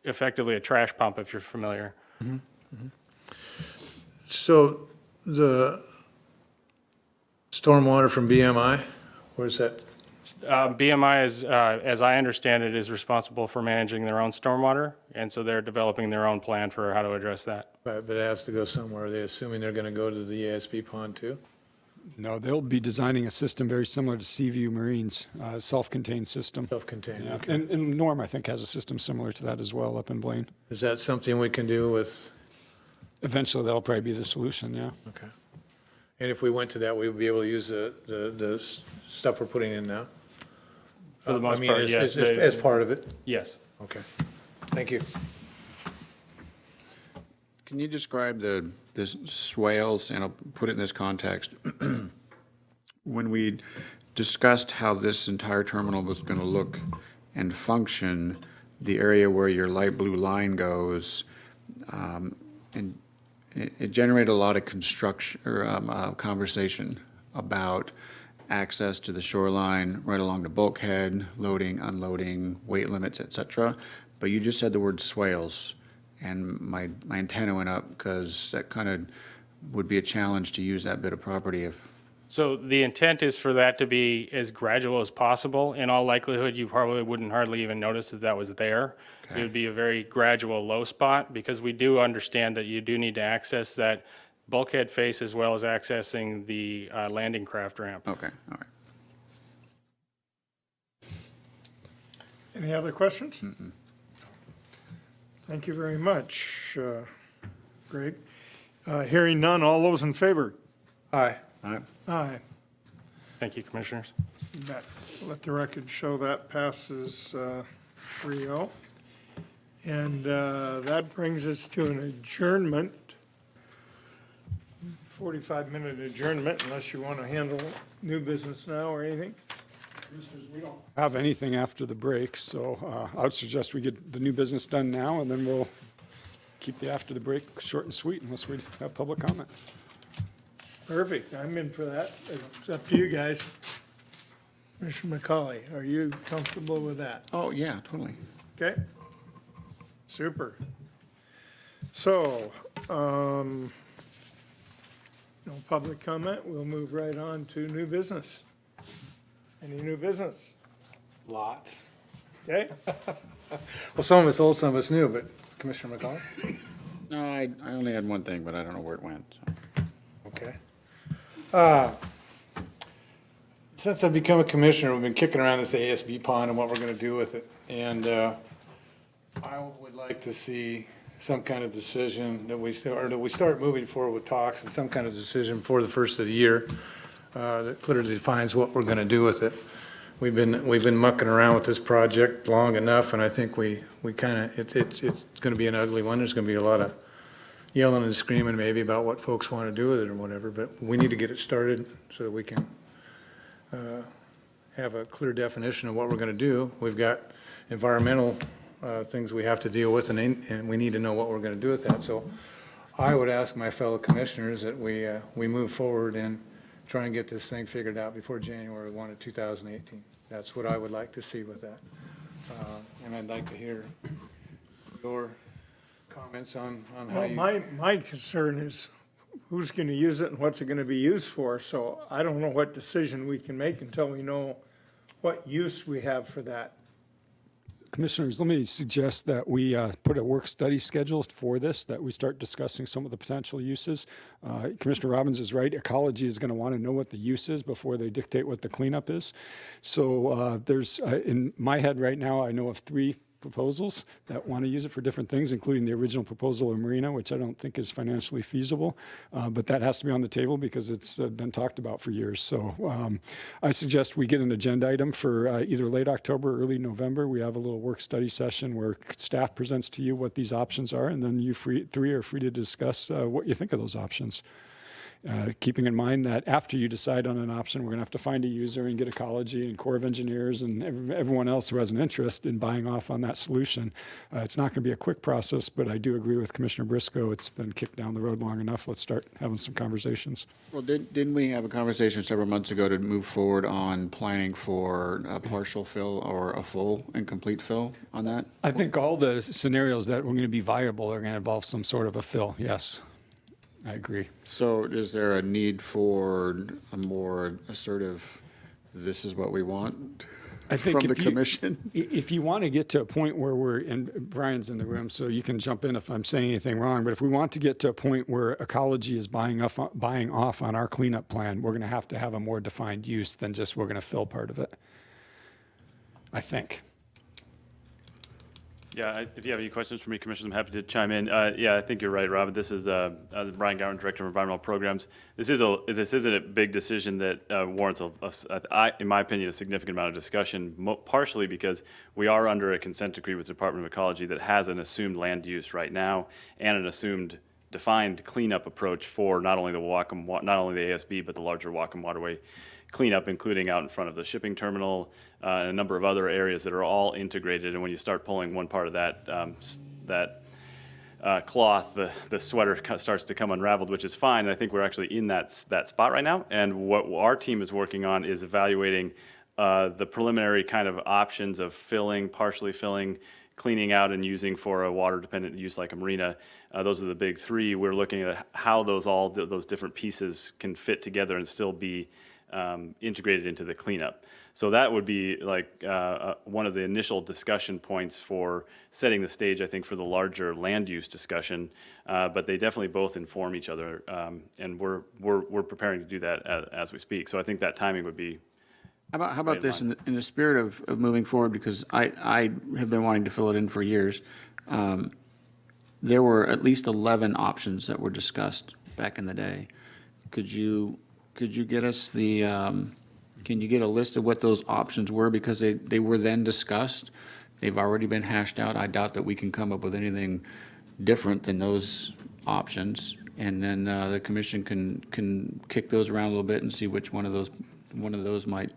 effectively a trash pump, if you're familiar. Mm-hmm. Mm-hmm. So the stormwater from BMI, where's that? BMI is, as I understand it, is responsible for managing their own stormwater, and so they're developing their own plan for how to address that. But it has to go somewhere. Are they assuming they're going to go to the ASB pond too? No, they'll be designing a system very similar to Seaview Marine's self-contained system. Self-contained, Yeah. okay. And Norm, I think, has a system similar to that as well up in Blaine. Is that something we can do with? Eventually, that'll probably be the solution, yeah. Okay. And if we went to that, we would be able to use the stuff we're putting in now? For the most I mean, part, yes. as part of it? Yes. Okay. Thank you. Can you describe the swales, and I'll put it in this context. When we discussed how this entire terminal was going to look and function, the area where your light blue line goes, and it generated a lot of construction or conversation about access to the shoreline right along the bulkhead, loading, unloading, weight limits, et cetera. But you just said the word swales, and my antenna went up because that kind of would be a challenge to use that bit of property if. So the intent is for that to be as gradual as possible. In all likelihood, you probably wouldn't hardly even notice that was there. Okay. It would be a very gradual low spot because we do understand that you do need to access that bulkhead face as well as accessing the landing craft ramp. Okay, all right. Any other questions? Thank you very much, Greg. Hearing none, all those in favor? Aye. All right. Aye. Thank you, Commissioners. You bet. Let the record show that passes 3-0. And that brings us to an adjournment, 45-minute adjournment, unless you want to handle new business now or anything. Commissioners, we don't have anything after the break, so I would suggest we get the new business done now, and then we'll keep the after the break short and sweet unless we have public comment. Perfect. I'm in for that. It's up to you guys. Commissioner McCauley, are you comfortable with that? Oh, yeah, totally. Okay. Super. So, no public comment. We'll move right on to new business. Any new business? Lots. Okay. Well, some of it's old, some of it's new, but Commissioner McCall? No, I only had one thing, but I don't know where it went, so. Okay. Since I've become a commissioner, we've been kicking around this ASB pond and what we're gonna do with it. And I would like to see some kind of decision that we start moving forward with talks and some kind of decision before the first of the year that clearly defines what we're gonna do with it. We've been mucking around with this project long enough, and I think we kind of, it's gonna be an ugly one. There's gonna be a lot of yelling and screaming maybe about what folks want to do with it or whatever, but we need to get it started so that we can have a clear definition of what we're going to do. We've got environmental things we have to deal with, and we need to know what we're going to do with that. So I would ask my fellow commissioners that we move forward and try and get this thing figured out before January 1 of 2018. That's what I would like to see with that. And I'd like to hear your comments on how Well, you. my concern is who's going to use it and what's it going to be used for. So I don't know what decision we can make until we know what use we have for that. Commissioners, let me suggest that we put a work study schedule for this, that we start discussing some of the potential uses. Commissioner Robbins is right. Ecology is going to want to know what the use is before they dictate what the cleanup is. So there's, in my head right now, I know of 3 proposals that want to use it for different things, including the original proposal of Marina, which I don't think is financially feasible. But that has to be on the table because it's been talked about for years. So I suggest we get an agenda item for either late October or early November. We have a little work study session where staff presents to you what these options are, and then you 3 are free to discuss what you think of those options. Keeping in mind that after you decide on an option, we're going to have to find a user and get Ecology and Corps of Engineers and everyone else who has an interest in buying off on that solution. It's not going to be a quick process, but I do agree with Commissioner Briscoe. It's been kicked down the road long enough. Let's start having some conversations. Well, didn't we have a conversation several months ago to move forward on planning for a partial fill or a full and complete fill on that? I think all the scenarios that were going to be viable are going to involve some sort of a fill, yes. I agree. So is there a need for a more assertive, this is what we want from the commission? If you want to get to a point where we're, and Brian's in the room, so you can jump in if I'm saying anything wrong, but if we want to get to a point where Ecology is buying off on our cleanup plan, we're going to have a more defined use than just we're going to fill part of it, I think. Yeah, if you have any questions for me, Commissioners, I'm happy to chime in. Yeah, I think you're right, Robin. This is Brian Gowan, Director of Environmental Programs. This isn't a big decision that warrants, in my opinion, a significant amount of discussion, partially because we are under a consent decree with the Department of Ecology that has an assumed land use right now and an assumed defined cleanup approach for not only the ASB, but the larger Whatcom Waterway cleanup, including out in front of the shipping terminal and a number of other areas that are all integrated. And when you start pulling one part of that cloth, the sweater starts to come unraveled, which is fine. And I think we're actually in that spot right now. And what our team is working on is evaluating the preliminary kind of options of filling, partially filling, cleaning out and using for a water-dependent use like a marina. Those are the big 3. We're looking at how those different pieces can fit together and still be integrated into the cleanup. So that would be like one of the initial discussion points for setting the stage, I think, for the larger land use discussion. But they definitely both inform each other, and we're preparing to do that as we speak. So I think that timing would be. How about this in the spirit of moving forward? Because I have been wanting to fill it in for years. There were at least 11 options that were discussed back in the day. Could you get us can you get a list of what those options were? Because they were then discussed. They've already been hashed out. I doubt that we can come up with anything different than those options. And then the commission can kick those around a little bit and see which one of those might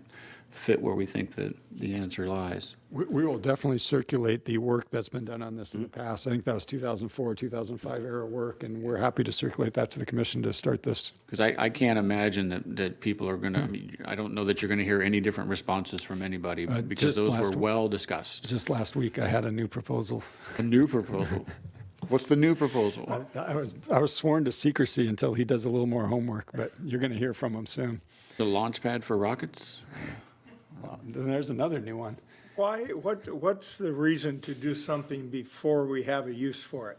fit where we think that the answer lies. We will definitely circulate the work that's been done on this in the past. I think that was 2004, 2005 era work, and we're happy to circulate that to the commission to start this. Because I can't imagine that people are going to, I don't know that you're going to hear any different responses from anybody because those were well discussed. Just last week, I had a new proposal. A new proposal? What's the new proposal? I was sworn to secrecy until he does a little more homework, but you're going to hear from him soon. The launch pad for rockets? Then there's another new one. Why? What's the reason to do something before we have a use for it?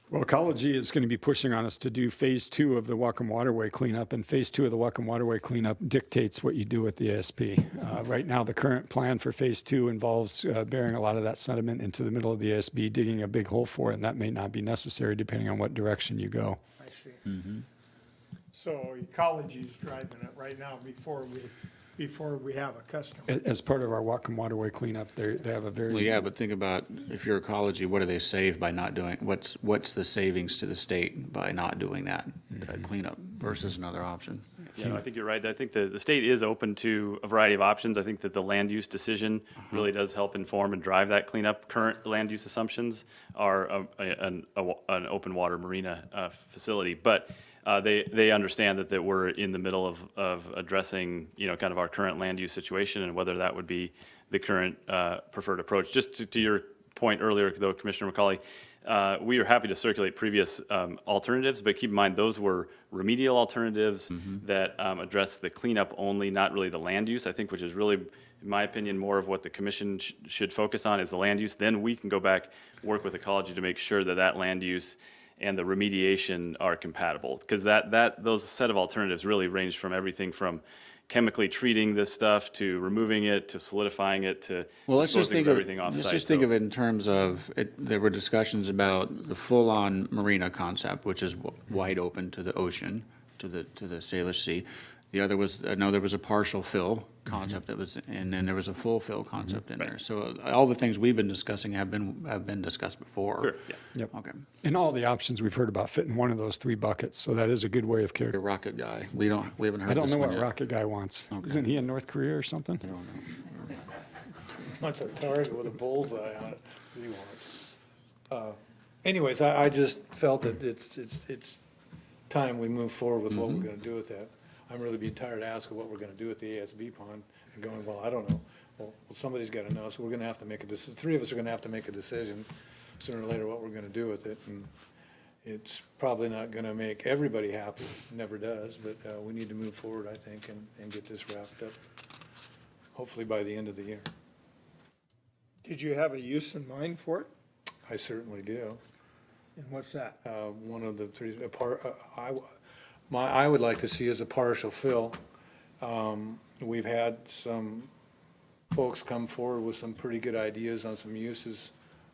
Well, Ecology is going to be pushing on us to do phase 2 of the Whatcom Waterway cleanup, and phase 2 of the Whatcom Waterway cleanup dictates what you do with the ASP. Right now, the current plan for phase 2 involves burying a lot of that sediment into the middle of the ASB, digging a big hole for it, and that may not be necessary depending on what direction you go. I see. Mm-hmm. So Ecology is driving it right now before we have a customer. As part of our Whatcom Waterway cleanup, they have a very... Well, yeah, but think about if you're Ecology, what do they save by not doing, what's the savings to the state by not doing that cleanup versus another option? Yeah, I think you're right. I think the state is open to a variety of options. I think that the land use decision really does help inform and drive that cleanup. Current land use assumptions are an open water marina facility, but they understand that we're in the middle of addressing, kind of our current land use situation and whether that would be the current preferred approach. Just to your point earlier, though, Commissioner McCauley, we are happy to circulate previous alternatives, but keep in mind those were remedial alternatives that address the cleanup only, not really the land use, I think, which is really, in my opinion, more of what the commission should focus on is the land use. Then we can go back, work with ecology to make sure that land use and the remediation are compatible. Because those set of alternatives really range from everything from chemically treating this stuff to removing it to solidifying it to disposing of everything off-site. Let's just think of it in terms of, there were discussions about the full-on marina concept, which is wide open to the ocean, to the Salish Sea. The other was, there was a partial fill concept that was, and then there was a full fill concept in there. So all the things we've been discussing have been discussed before. Sure, yeah. Yep. Okay. And all the options we've heard about fit in one of those 3 buckets, so that is a good way of The character. rocket guy, we haven't heard this one I don't know what yet. Rocket Guy wants. Okay. Isn't he in North Korea or something? I don't know. Wants a target with a bullseye on it, he wants. Anyways, I just felt that it's time we move forward with what we're gonna do with that. I'm really being tired of asking what we're gonna do with the ASB pond and going, well, I don't know. Well, somebody's gotta know, so we're gonna have to make a decision. 3 of us are gonna have to make a decision sooner or later what we're gonna do with it. And it's probably not gonna make everybody happy, it never does, but we need to move forward, I think, and get this wrapped up, hopefully by the end of the year. Did you have a use in mind for it? I certainly do. And what's that? One of the 3, I would like to see as a partial fill. We've had some folks come forward with some pretty good ideas on some uses.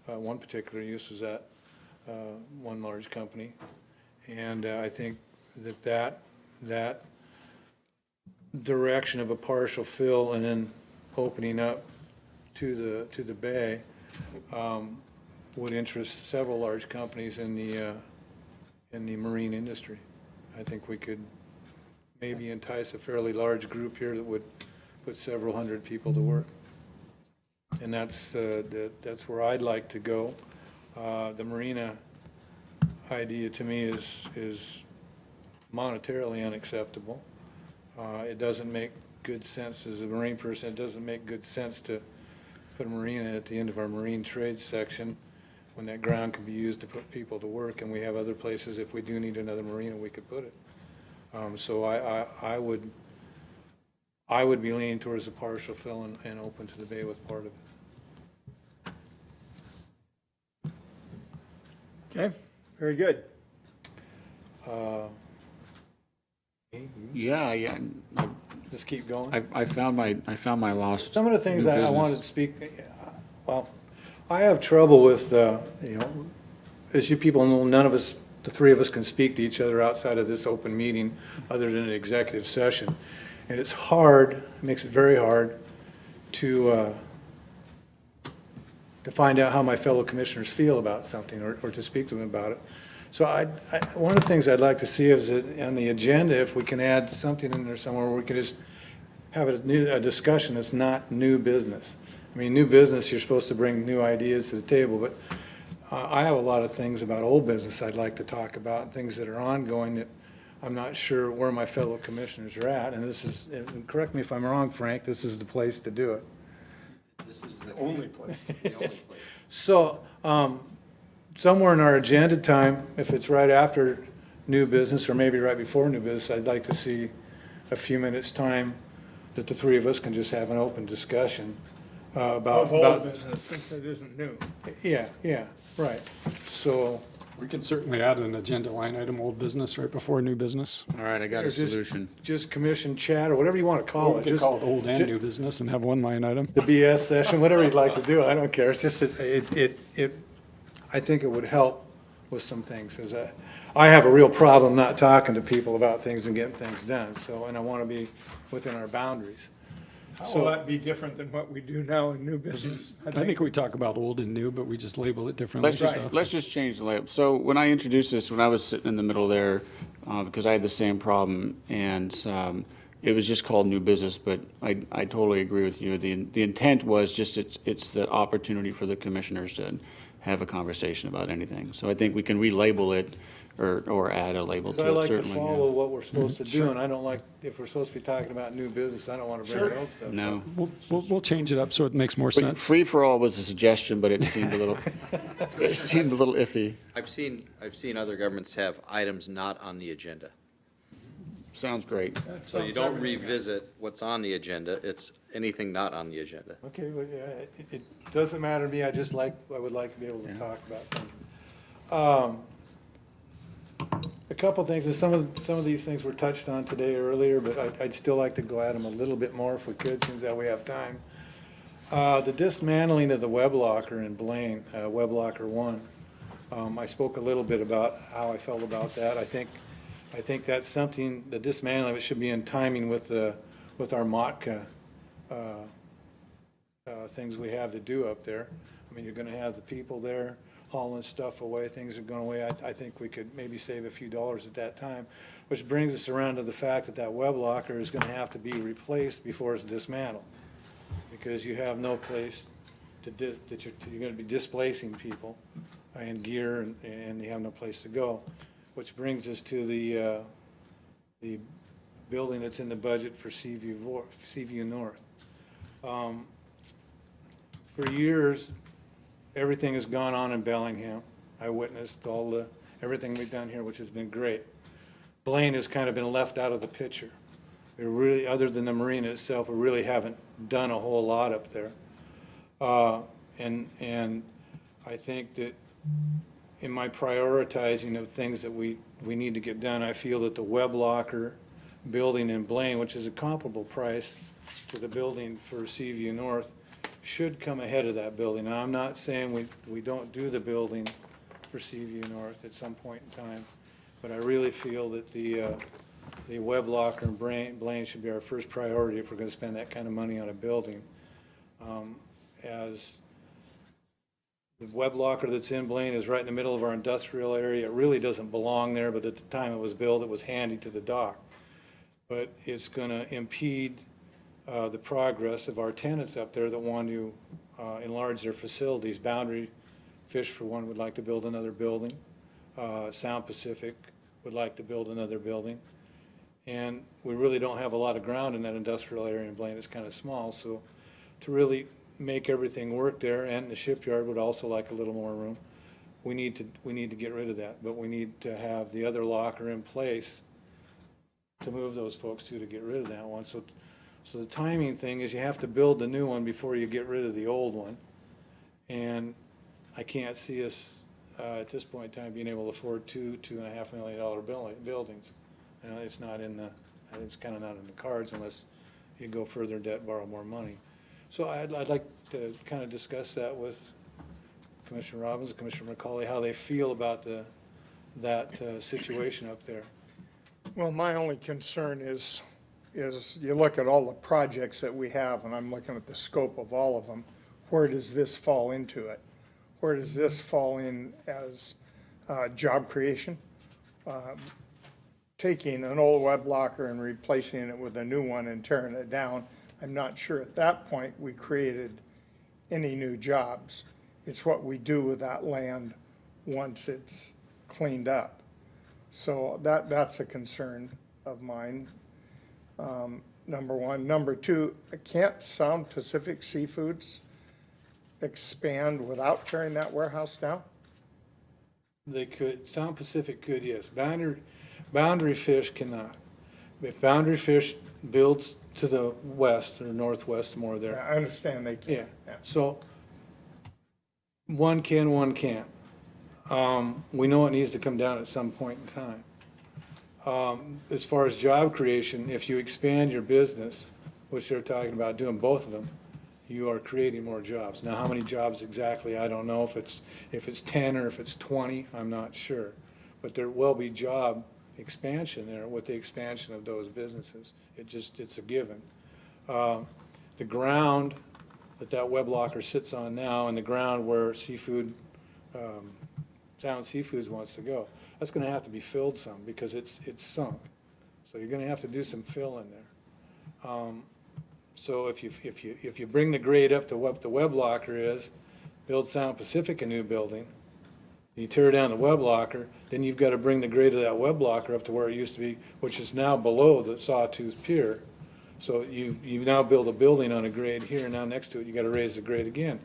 One particular use was at one large company. And I think that direction of a partial fill and then opening up to the bay would interest several large companies in the marine industry. I think we could maybe entice a fairly large group here that would put several hundred people to work. And that's where I'd like to go. The marina idea to me is monetarily unacceptable. It doesn't make good sense as a marine person. It doesn't make good sense to put a marina at the end of our marine trades section when that ground can be used to put people to work, and we have other places, if we do need another marina, we could put it. So I would be leaning towards a partial fill and open to the bay with part of it. Okay, very good. Yeah. Just keep going. I found my lost. Some of the things new I wanted to business. speak, well, I have trouble with, as you people know, none of us, the 3 of us can speak to each other outside of this open meeting other than an executive session. And it's hard, it makes it very hard to find out how my fellow commissioners feel about something or to speak to them about it. So one of the things I'd like to see is that on the agenda, if we can add something in there somewhere where we can just have a discussion that's not new business. I mean, new business, you're supposed to bring new ideas to the table, but I have a lot of things about old business I'd like to talk about, and things that are ongoing that I'm not sure where my fellow commissioners are at. And this is, and correct me if I'm wrong, Frank, this is the place to do it. This is the only place. The only place. So, somewhere in our agenda time, if it's right after new business or maybe right before new business, I'd like to see a few minutes' time that the 3 of us can just have an open discussion Of old business, since it isn't new. Yeah, right. So. We can certainly add an agenda line item, old business, right before new business. All right, I got a solution. Just commission chat or whatever you want to call We it. could Just call it old and new business and have one line item. the BS session, whatever you'd like to do. I don't care. It's just that I think it would help with some things. As I have a real problem not talking to people about things and getting things done. So, and I want to be within our boundaries. How will that be different than what we do now in new business? I think we talk about old and new, but we just label it differently. Let's just change the label. So when I introduced this, when I was sitting in the middle there, because I had the same problem, and it was just called new business, but I totally agree with you. The intent was just it's the opportunity for the commissioners to have a conversation about anything. So I think we can relabel it or add a label to I it, like to certainly. follow what we're supposed to do, and I don't like, if we're supposed to be talking about new business, I don't want to bring old stuff. No. We'll change it up so it makes more sense. Free for all was a suggestion, but it seemed a little, iffy. I've seen other governments have items not on the agenda. Sounds great. So you don't revisit what's on the agenda, it's anything not on the agenda. Okay, well, yeah, it doesn't matter to me, I would like to be able to talk about things. A couple things, and some of these things were touched on today earlier, but I'd still like to go at them a little bit more if we could, since that we have time. The dismantling of the web locker in Blaine, web locker 1. I spoke a little bit about how I felt about that. I think that's something, the dismantling of it should be in timing with our MOTCA things we have to do up there. I mean, you're gonna have the people there hauling stuff away, things are going away. I think we could maybe save a few dollars at that time, which brings us around to the fact that web locker is gonna have to be replaced before it's dismantled, because you have no place you're gonna be displacing people and gear, and you have no place to go. Which brings us to the building that's in the budget for Seaview North. For years, everything has gone on in Bellingham. I witnessed everything we've done here, which has been great. Blaine has kind of been left out of the picture. We really, other than the marina itself, we really haven't done a whole lot up there. And I think that in my prioritizing of things that we need to get done, I feel that the web locker building in Blaine, which is a comparable price to the building for Seaview North, should come ahead of that building. Now, I'm not saying we don't do the building for Seaview North at some point in time, but I really feel that the web locker in Blaine should be our first priority if we're going to spend that kind of money on a building. As the web locker that's in Blaine is right in the middle of our industrial area. It really doesn't belong there, but at the time it was built, it was handy to the dock. But it's going to impede the progress of our tenants up there that want to enlarge their facilities. Boundary Fish, for one, would like to build another building. Sound Pacific would like to build another building. And we really don't have a lot of ground in that industrial area in Blaine. It's kind of small. So to really make everything work there, and the shipyard would also like a little more room, we need to get rid of that. But we need to have the other locker in place to move those folks to get rid of that one. So the timing thing is you have to build the new one before you get rid of the old one. And I can't see us at this point in time being able to afford $2.5 million buildings. You know, it's kind of not in the cards unless you go further in debt, borrow more money. So I'd like to kind of discuss that with Commissioner Robbins, Commissioner McCauley, how they feel about that situation up there. Well, my only concern is you look at all the projects that we have, and I'm looking at the scope of all of them. Where does this fall into it? Where does this fall in as job creation? Taking an old web locker and replacing it with a new one and tearing it down, I'm not sure at that point we created any new jobs. It's what we do with that land once it's cleaned up. So that's a concern of mine, number one. Number two, can't Sound Pacific Seafoods expand without tearing that warehouse down? They could. Sound Pacific could, yes. Boundary Fish cannot. If Boundary Fish builds to the west or northwest more there. I understand they can't. Yeah. So one can, one can't. We know it needs to come down at some point in time. As far as job creation, if you expand your business, which they're talking about doing both of them, you are creating more jobs. Now, how many jobs exactly, I don't know. If it's 10 or if it's 20, I'm not sure. But there will be job expansion there with the expansion of those businesses. It's a given. the ground that web locker sits on now and the ground where Sound Seafoods wants to go, that's gonna have to be filled some because it's sunk. So you're gonna have to do some fill in there. So if you bring the grade up to what the web locker is, build Sound Pacific a new building, you tear down the web locker, then you've got to bring the grade of that web locker up to where it used to be, which is now below the Sawtooth Pier. So you've now built a building on a grade here, and now next to it, you got to raise the grade again.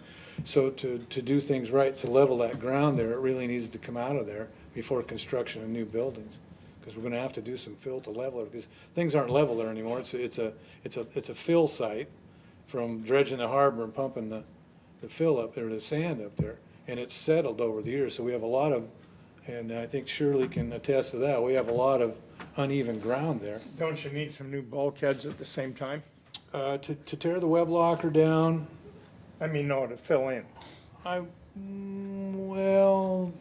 So to do things right, to level that ground there, it really needs to come out of there before construction of new buildings. Because we're going to have to do some fill to level it, because things aren't level there anymore. It's a fill site from dredging the harbor and pumping the fill up there, the sand up there, and it's settled over the years. So we have a lot of, and I think Shirley can attest to that, we have a lot of uneven ground there. Don't you need some new bulkheads at the same time? To tear the web locker down, I mean, no, to fill in. well,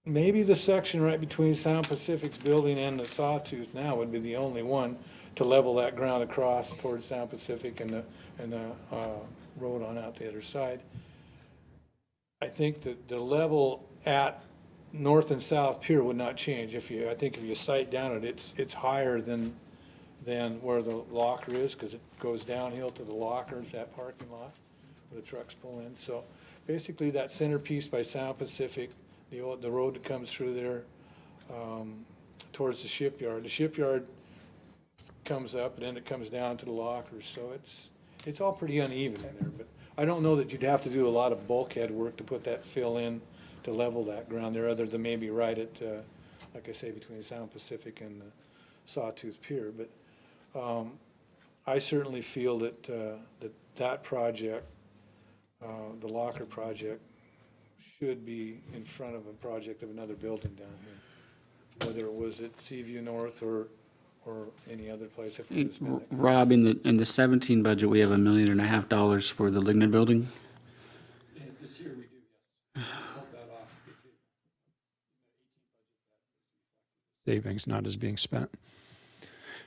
maybe the section right between Sound Pacific's building and the Sawtooth now would be the only one to level that ground across towards Sound Pacific and the road on out the other side. I think that the level at North and South Pier would not change. I think if you sight down it, it's higher than where the locker is, because it goes downhill to the lockers, that parking lot where the trucks pull in. So basically that centerpiece by Sound Pacific, the road that comes through there towards the shipyard. The shipyard comes up and then it comes down to the lockers. So it's all pretty uneven in there. But I don't know that you'd have to do a lot of bulkhead work to put that fill in to level that ground there, other than maybe right at, like I say, between Sound Pacific and the Sawtooth Pier. But I certainly feel that that project, the locker project, should be in front of a project of another building down here, whether it was at Seaview North or any other place. If we spend it. Rob, in the 17 budget, we have $1.5 million for the Lignin building. This year we do, yes. Hold that off. Savings not as being spent.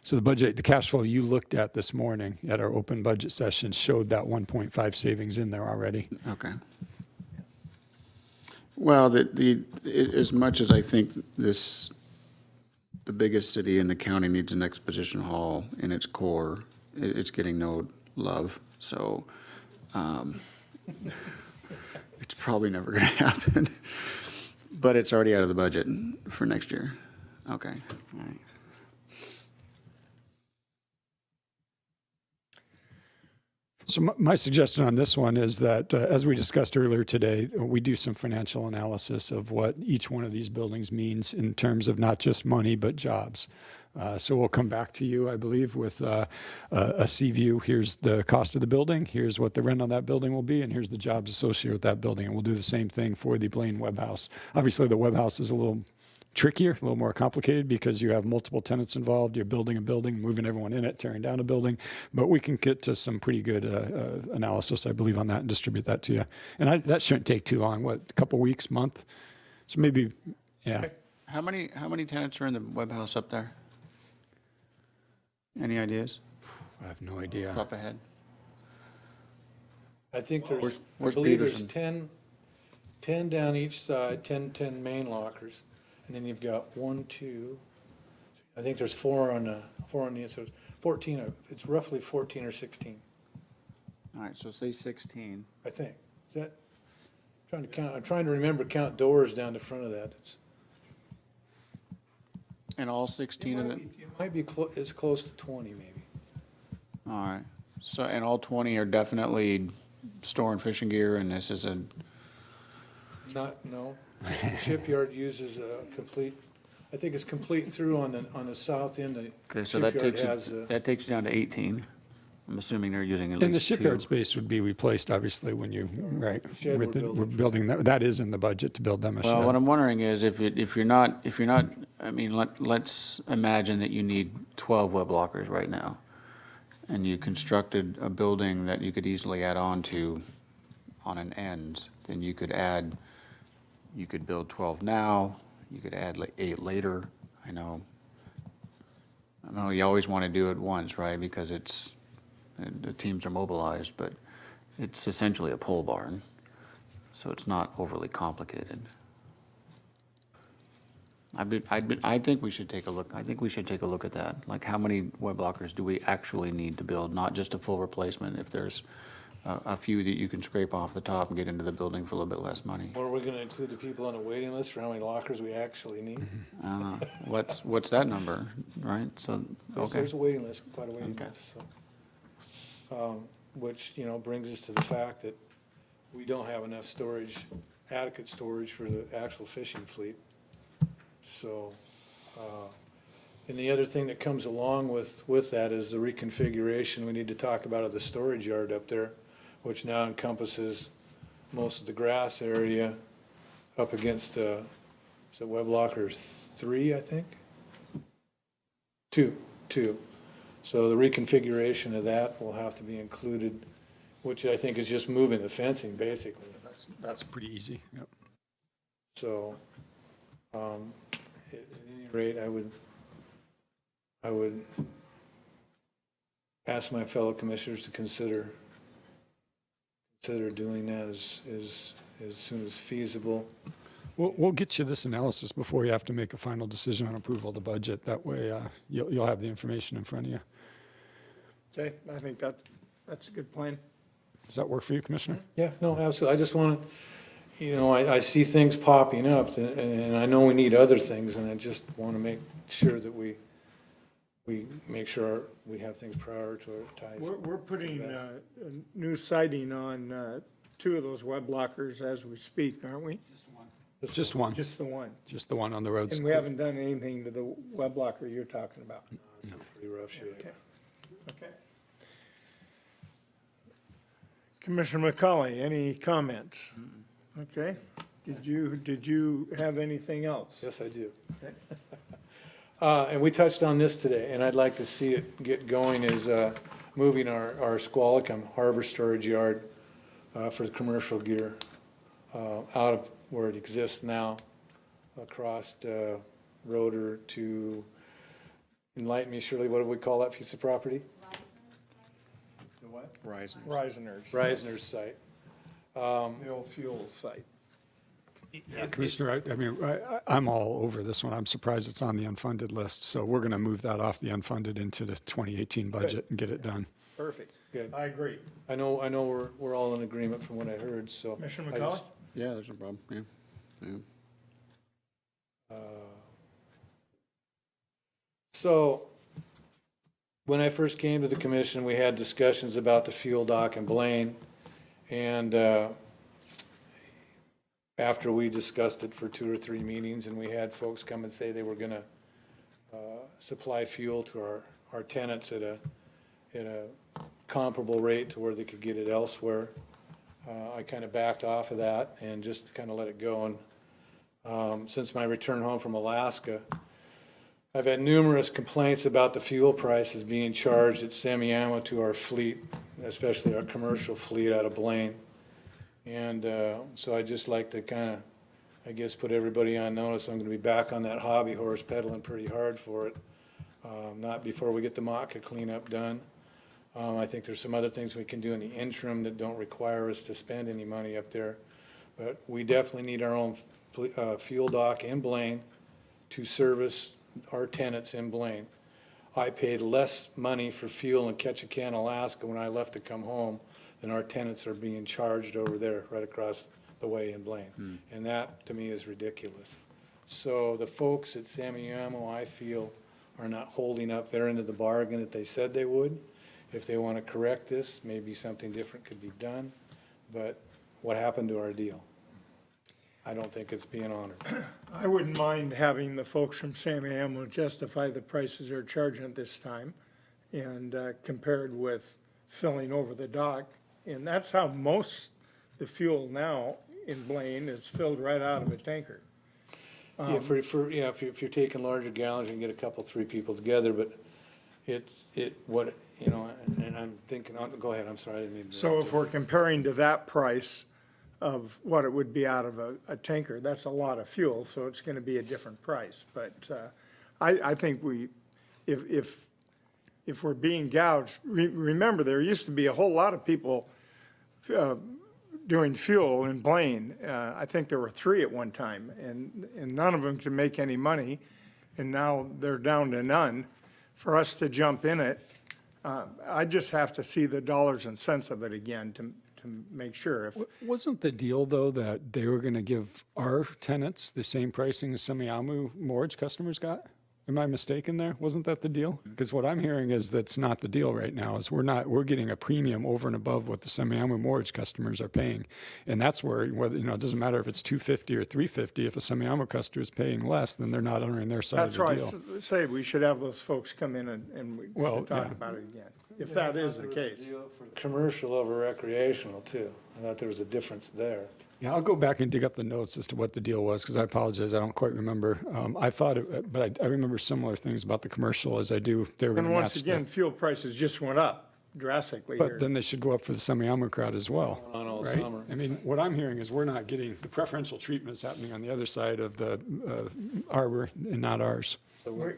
So the budget, the cash flow you looked at this morning at our open budget session showed that 1.5 savings in there already. Okay. Well, as much as I think the biggest city in the county needs an exposition hall in its core, it's getting no love. So it's probably never going to happen. But it's already out of the budget for next year. Okay. All right. So my suggestion on this one is that, as we discussed earlier today, we do some financial analysis of what each one of these buildings means in terms of not just money, but jobs. So we'll come back to you, I believe, with a sea view. Here's the cost of the building. Here's what the rent on that building will be. And here's the jobs associated with that building. And we'll do the same thing for the Blaine Web House. Obviously, the Web House is a little trickier, a little more complicated because you have multiple tenants involved. You're building a building, moving everyone in it, tearing down a building. But we can get to some pretty good analysis, I believe, on that and distribute that to you. And that shouldn't take too long. What, a couple weeks, month? So maybe, yeah. How many tenants are in the Web House up there? Any ideas? I have no idea. Up ahead. I think there's, I Where's believe there's Peterson? 10 down each side, 10 main lockers. And then you've got 1, 2, I think there's 4 on the inside. So it's 14, it's roughly 14 or 16, All right, so say 16. I think. Is that, I'm trying to remember, count doors down the front of that. And all 16 of It them? might be as close to 20 maybe. All right. So, and all 20 are definitely storing fishing gear, and this is No. The shipyard uses a complete, I think it's complete through on the south end. okay, so that takes you down to 18. I'm assuming they're using at least And the shipyard 2. space would be replaced, obviously, when you, right, Shed we're building that is in the budget to build them a Well, what shed. I'm wondering is if you're not, I mean, let's imagine that you need 12 web lockers right now, and you constructed a building that you could easily add on to on an end, then you could build 12 now, you could add 8 later. I know you always want to do it once, right? Because it's and the teams are mobilized, but it's essentially a pole barn, so it's not overly complicated. I think we should take a look. I think we should take a look at that. Like, how many web lockers do we actually need to build? Not just a full replacement. If there's a few that you can scrape off the top and get into the building for a little bit less money. Or are we gonna include the people on the waiting list for how many lockers we actually need? What's that number, right? So, okay. There's a waiting list, quite a waiting Okay. list, so. Which, you know, brings us to the fact that we don't have enough storage, adequate storage for the actual fishing fleet. So, and the other thing that comes along with that is the reconfiguration we need to talk about of the storage yard up there, which now encompasses most of the grass area up against, is it web locker 3, I think? 2. So the reconfiguration of that will have to be included, which I think is just moving the fencing, basically. That's pretty easy. Yep. So, at any rate, I would ask my fellow commissioners to consider doing that as soon as feasible. We'll get you this analysis before you have to make a final decision on approval of the budget. That way, you'll have the information in front of you. Okay, I think that's a good plan. Does that work for you, Commissioner? Yeah, no, absolutely. I just want to, you know, I see things popping up, and I know we need other things, and I just want to make sure that we make sure we have things prioritized. We're putting a new siding on 2 of those web lockers as we speak, aren't we? Just one. Just the one. Just the one on the roads. And we haven't done anything to the web locker you're talking about? No. Pretty rough shape. Okay. Commissioner McCauley, any comments? Okay. Did you have anything else? Yes, I do. Okay. And we touched on this today, and I'd like to see it get going, is moving our Squalicum Harbor Storage Yard for the commercial gear out of where it exists now, across Roeder to, enlighten me, Shirley, what do we call that piece of property? The what? Reisner's site. The old fuel site. Yeah, Commissioner, I mean, I'm all over this one. I'm surprised it's on the unfunded list. So we're going to move that off the unfunded into the 2018 budget and get it done. Perfect. Good. I agree. I know we're all in agreement from what I heard, so. Commissioner I McCauley? just- Yeah, there's no problem. Yeah. So, when I first came to the commission, we had discussions about the fuel dock in Blaine, and after we discussed it for 2 or 3 meetings, and we had folks come and say they were gonna supply fuel to our tenants at a comparable rate to where they could get it elsewhere, I kind of backed off of that and just kind of let it go. And since my return home from Alaska, I've had numerous complaints about the fuel prices being charged at Semiahmoo to our fleet, especially our commercial fleet out of Blaine. And so I'd just like to kind of, I guess, put everybody on notice. I'm going to be back on that hobby horse pedaling pretty hard for it, not before we get the Maka cleanup done. I think there's some other things we can do in the interim that don't require us to spend any money up there. But we definitely need our own fuel dock in Blaine to service our tenants in Blaine. I paid less money for fuel in Ketchikan, Alaska when I left to come home than our tenants are being charged over there right across the way in Blaine. And that, to me, is ridiculous. So the folks at Semiahmoo, I feel, are not holding up their end of the bargain that they said they would. If they want to correct this, maybe something different could be done. But what happened to our deal? I don't think it's being honored. I wouldn't mind having the folks from Semiahmoo justify the prices they're charging at this time and compared with filling over the dock. And that's how most the fuel now in Blaine is filled right out of a tanker. Yeah, if you're taking larger gallons, you can get a couple, 3 people together, but and I'm thinking, go ahead, I'm sorry, I didn't mean to. So if we're comparing to that price of what it would be out of a tanker, that's a lot of fuel, so it's going to be a different price. But I think if if we're being gouged, remember, there used to be a whole lot of people doing fuel in Blaine. I think there were 3 at one time, and none of them could make any money, and now they're down to none. For us to jump in it, I just have to see the dollars and cents of it again to make sure. Wasn't the deal, though, that they were going to give our tenants the same pricing as Semiahmoo mortgage customers got? Am I mistaken there? Wasn't that the deal? Because what I'm hearing is that's not the deal right now, is we're getting a premium over and above what the Semiahmoo mortgage customers are paying. And that's where, whether, it doesn't matter if it's $250 or $350, if a Semiahmoo customer is paying less, then they're not honoring their side of the deal. That's right. Say we should have those folks come in and we should talk about it again, if that is the case. Commercial over recreational too. I thought there was a difference there. Yeah, I'll go back and dig up the notes as to what the deal was, because I apologize, I don't quite remember. I thought, but I remember similar things about the commercial as I do. They were going to And match once again, fuel prices just went up drastically but here. then they should go up for the Semiahmoo crowd as well, On all right? summer. I mean, what I'm hearing is we're not getting, the preferential treatment is happening on the other side of the arbor and not ours.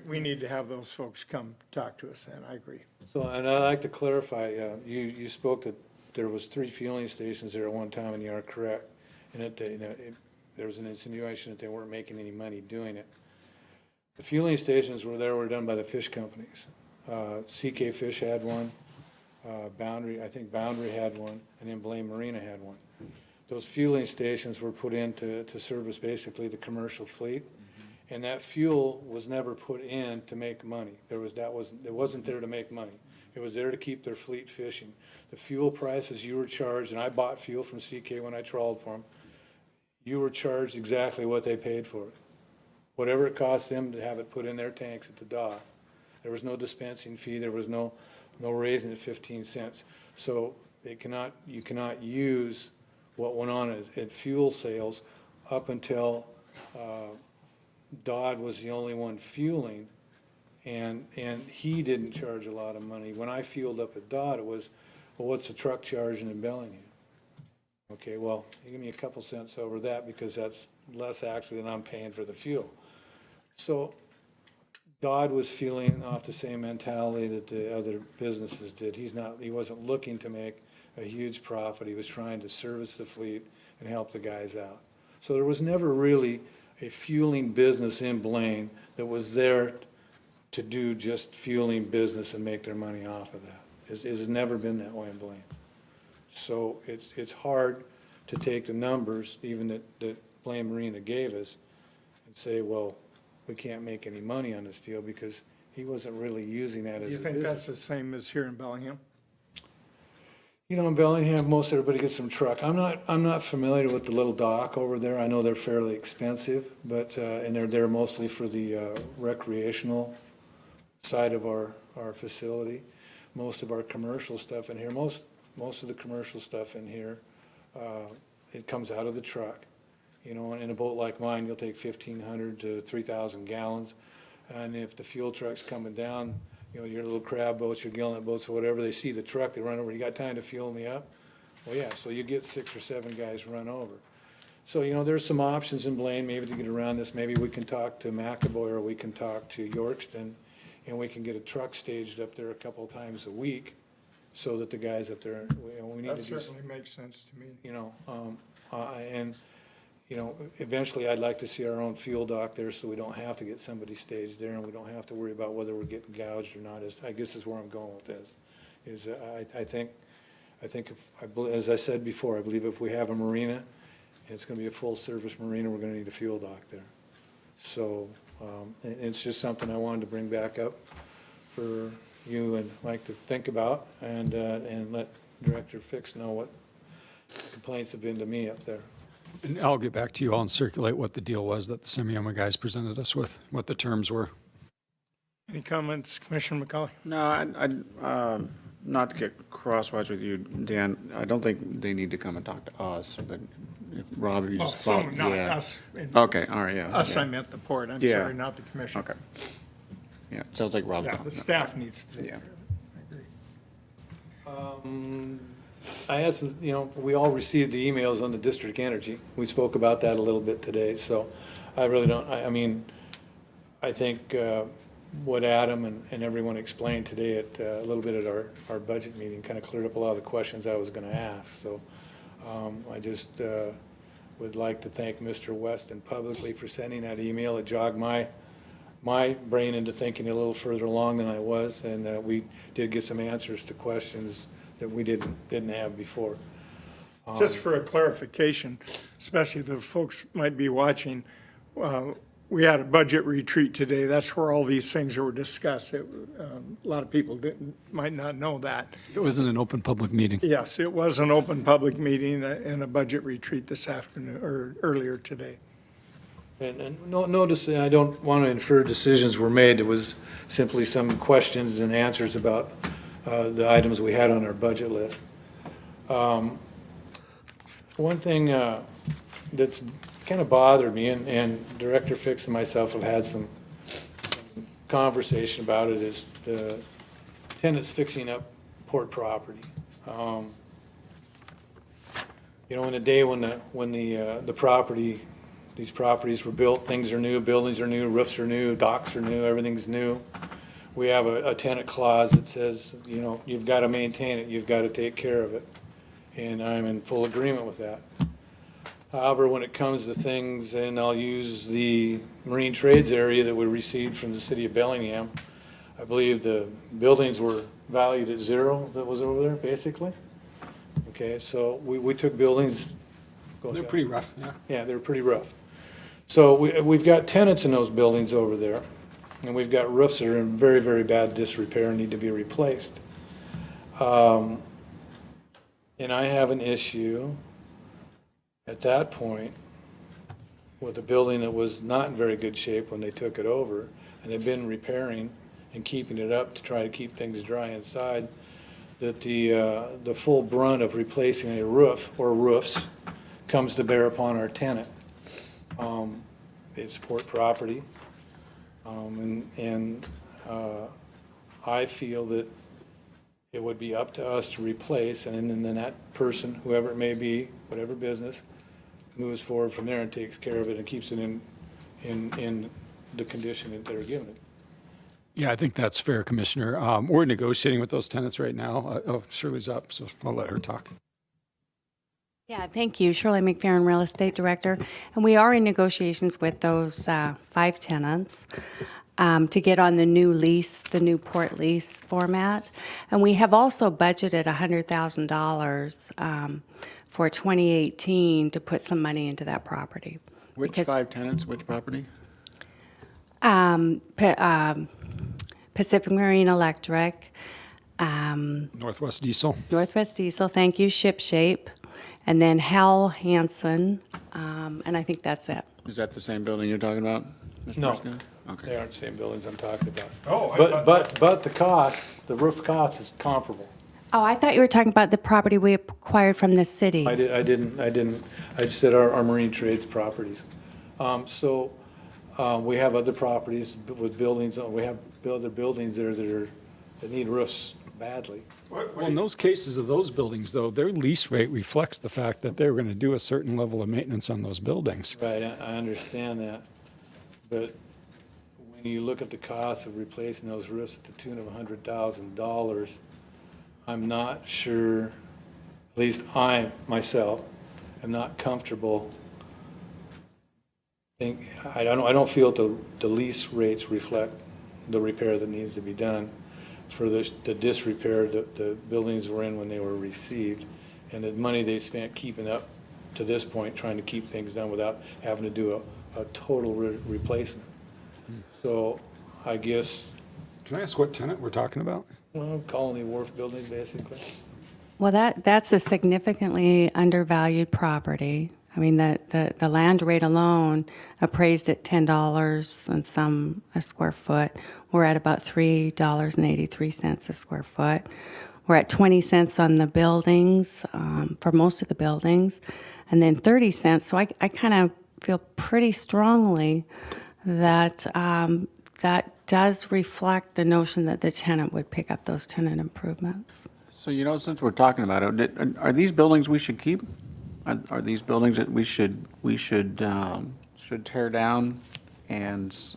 We need to have those folks come talk to us then, I agree. So, and I'd like to clarify, you spoke that there was 3 fueling stations there at one time, and you are correct. And there was an insinuation that they weren't making any money doing it. The fueling stations were done by the fish companies. CK Fish had one, Boundary, I think Boundary had one, and then Blaine Marina had one. Those fueling stations were put in to service basically the commercial fleet. And that fuel was never put in to make money. It wasn't there to make money. It was there to keep their fleet fishing. The fuel prices you were charged, and I bought fuel from CK when I trawled for them, you were charged exactly what they paid for it. Whatever it cost them to have it put in their tanks at the dock. There was no dispensing fee, there was no raising at 15 cents. So you cannot use what went on at fuel sales up until Dodd was the only one fueling, and he didn't charge a lot of money. When I fueled up at Dodd, it was, well, what's the truck charging in Bellingham? Okay, well, you give me a couple cents over that because that's less actually than I'm paying for the fuel. So Dodd was feeling off the same mentality that the other businesses did. He wasn't looking to make a huge profit. He was trying to service the fleet and help the guys out. So there was never really a fueling business in Blaine that was there to do just fueling business and make their money off of that. It's never been that way in Blaine. So it's hard to take the numbers, even that Blaine Marina gave us, and say, well, we can't make any money on this deal because he wasn't really using that as a Do you business. think that's the same as here in Bellingham? In Bellingham, most everybody gets some truck. I'm not familiar with the little dock over there. I know they're fairly expensive, but, and they're there mostly for the recreational side of our facility. Most of our commercial stuff in here, most of the commercial stuff in here, it comes out of the truck. In a boat like mine, you'll take 1,500 to 3,000 gallons. And if the fuel truck's coming down, your little crab boats, your gillnet boats or whatever, they see the truck, they run over, you got time to fuel me up? Well, yeah, so you get 6 or 7 guys run over. So, there's some options in Blaine maybe to get around this. Maybe we can talk to McAvoy or we can talk to Yorkston and we can get a truck staged up there a couple of times a week so that the guys up there, we need That to do. certainly makes sense to me. Eventually I'd like to see our own fuel dock there so we don't have to get somebody staged there and we don't have to worry about whether we're getting gouged or not, I guess is where I'm going with this. I think as I said before, I believe if we have a marina, and it's gonna be a full-service marina, we're gonna need a fuel dock there. So, it's just something I wanted to bring back up for you and Mike to think about and let Director Fix know what complaints have been to me up there. And I'll get back to you all and circulate what the deal was that the Semiahmoo guys presented us with, what the terms were. Any comments, Commissioner McCauley? No, I not to get crosswise with you, Dan, I don't think they need to come and talk to us, but if, Rob, if you just follow. Not Yeah. us. Okay, all right, yeah. Us, yeah. I meant the port, I'm Yeah. sorry, not the commission. Okay. Yeah, sounds like Rob's Yeah, gone. the staff needs to take Yeah. care of it. I agree. I asked, we all received the emails on the district energy. We spoke about that a little bit today, so I really don't, I think what Adam and everyone explained today at a little bit at our budget meeting kind of cleared up a lot of the questions I was going to ask. So I just would like to thank Mr. Weston publicly for sending that email. It jogged my brain into thinking a little further along than I was, and we did get some answers to questions that we didn't have before. Just for a clarification, especially the folks might be watching, we had a budget retreat today. That's where all these things were discussed. A lot of people might not know that. It wasn't an open public meeting. Yes, it was an open public meeting and a budget retreat this afternoon, or earlier today. And notice, I don't want to infer decisions were made. It was simply some questions and answers about the items we had on our budget list. One thing that's kind of bothered me, and Director Fix and myself have had some conversation about it, is the tenants fixing up port property. You know, in a day when the property, these properties were built, things are new, buildings are new, roofs are new, docks are new, everything's new. We have a tenant clause that says, you know, you've got to maintain it, you've got to take care of it. And I'm in full agreement with that. However, when it comes to things, and I'll use the marine trades area that we received from the city of Bellingham, I believe the buildings were valued at zero that was over there, basically. Okay, so we took buildings. They're pretty rough, yeah. Yeah, they're pretty rough. So we've got tenants in those buildings over there, and we've got roofs that are in very, very bad disrepair and need to be replaced. And I have an issue at that point with a building that was not in very good shape when they took it over, and they've been repairing and keeping it up to try to keep things dry inside, that the full brunt of replacing a roof or roofs comes to bear upon our tenant. It's port property, and I feel that it would be up to us to replace, and then that person, whoever it may be, whatever business, moves forward from there and takes care of it and keeps it in the condition that they're given it. Yeah, I think that's fair, Commissioner. We're negotiating with those tenants right now. Shirley's up, so I'll let her talk. Yeah, thank you. Shirley McFerrin, Real Estate Director. And we are in negotiations with those 5 tenants to get on the new lease, the new port lease format. And we have also budgeted $100,000 for 2018 to put some money into that property. Which 5 tenants, which property? Pacific Marine Electric. Northwest Diesel. Northwest Diesel, thank you, Ship Shape. And then Hal Hansen, and I think that's it. Is that the same building you're talking about, Mr. No, Prescott? Okay. they aren't the same buildings I'm talking about. Oh, But the cost, the roof cost is comparable. Oh, I thought you were talking about the property we acquired from the city. I didn't, I just said our marine trades properties. We have other properties with buildings, we have other buildings there that need roofs badly. Well, in those cases of those buildings, though, their lease rate reflects the fact that they're going to do a certain level of maintenance on those buildings. Right, I understand that. But when you look at the cost of replacing those roofs at the tune of $100,000, I'm not sure, at least I, myself, am not comfortable. I don't feel the lease rates reflect the repair that needs to be done for the disrepair that the buildings were in when they were received, and the money they spent keeping up to this point, trying to keep things done without having to do a total replacement. So I guess. Can I ask what tenant we're talking about? Well, Colony Wharf building, basically. Well, that's a significantly undervalued property. I mean, the land rate alone appraised at $10 and some a square foot. We're at about $3.83 a square foot. We're at 20 cents on the buildings, for most of the buildings, and then 30 cents. So I kind of feel pretty strongly that that does reflect the notion that the tenant would pick up those tenant improvements. So, since we're talking about it, are these buildings we should keep? Are these buildings that we should tear down and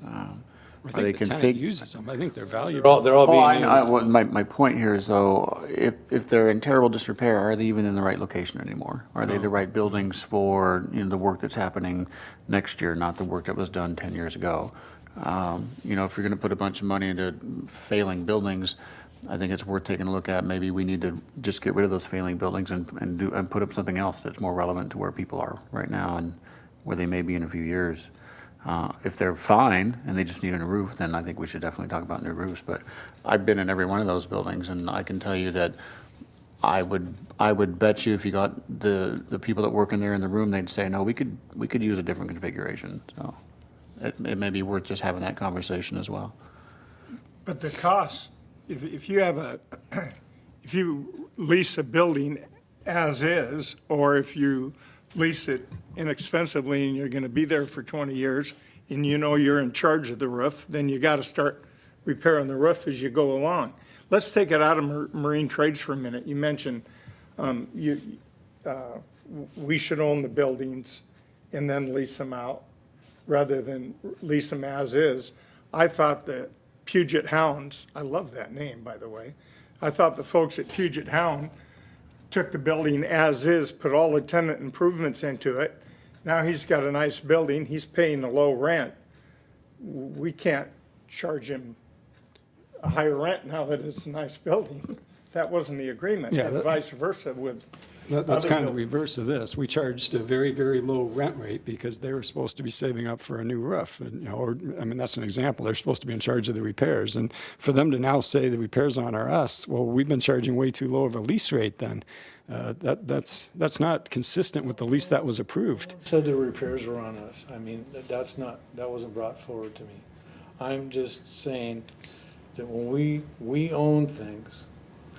I Are they think the tenant config? uses them. I think they're valuable. They're all Oh, being used. my point here is though, if they're in terrible disrepair, are they even in the right location anymore? Are they the right buildings for, the work that's happening next year, not the work that was done 10 years ago? If you're gonna put a bunch of money into failing buildings, I think it's worth taking a look at. Maybe we need to just get rid of those failing buildings and put up something else that's more relevant to where people are right now and where they may be in a few years. If they're fine and they just need a new roof, then I think we should definitely talk about new roofs. But I've been in every one of those buildings, and I can tell you that I would bet you if you got the people that work in there in the room, they'd say, no, we could use a different configuration. So it may be worth just having that conversation as well. But the cost, if you lease a building as is, or if you lease it inexpensively and you're going to be there for 20 years and you're in charge of the roof, then you got to start repairing the roof as you go along. Let's take it out of marine trades for a minute. You mentioned we should own the buildings and then lease them out rather than lease them as is. I thought that Puget Hounds, I love that name, by the way. I thought the folks at Puget Hound took the building as is, put all the tenant improvements into it. Now he's got a nice building, he's paying a low rent. We can't charge him a higher rent now that it's a nice building. That wasn't the agreement, Yeah, and vice versa with That's other kind of buildings. reverse of this. We charged a very, very low rent rate because they were supposed to be saving up for a new roof. And, that's an example. They're supposed to be in charge of the repairs. And for them to now say the repairs on are us, well, we've been charging way too low of a lease rate then. That's not consistent with the lease that was approved. Said the repairs were on us. That wasn't brought forward to me. I'm just saying that when we own things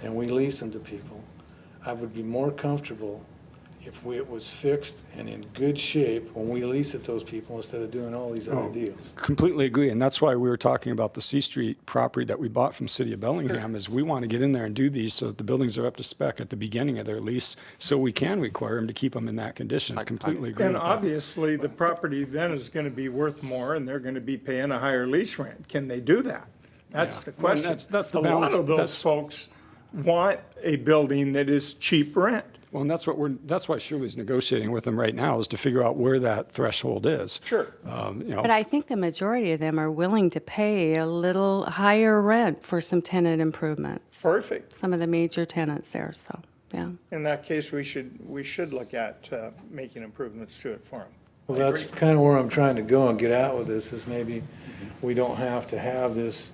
and we lease them to people, I would be more comfortable if it was fixed and in good shape when we lease it to those people instead of doing all these other deals. Completely agree, and that's why we were talking about the C Street property that we bought from City of Bellingham, is we want to get in there and do these so that the buildings are up to spec at the beginning of their lease, so we can require them to keep them in that condition. I completely agree And with that. obviously, the property then is going to be worth more, and they're going to be paying a higher lease rent. Can they do that? That's the Well, and question. that's the A balance. lot of those folks want a building that is cheap rent. Well, and that's why Shirley's negotiating with them right now, is to figure out where that threshold is. Sure. But I think the majority of them are willing to pay a little higher rent for some tenant improvements. Perfect. Some of the major tenants there, so, yeah. In that case, we should look at making improvements to it for them. Well, that's kind of where I'm trying to go and get at with this, is maybe we don't have to have this,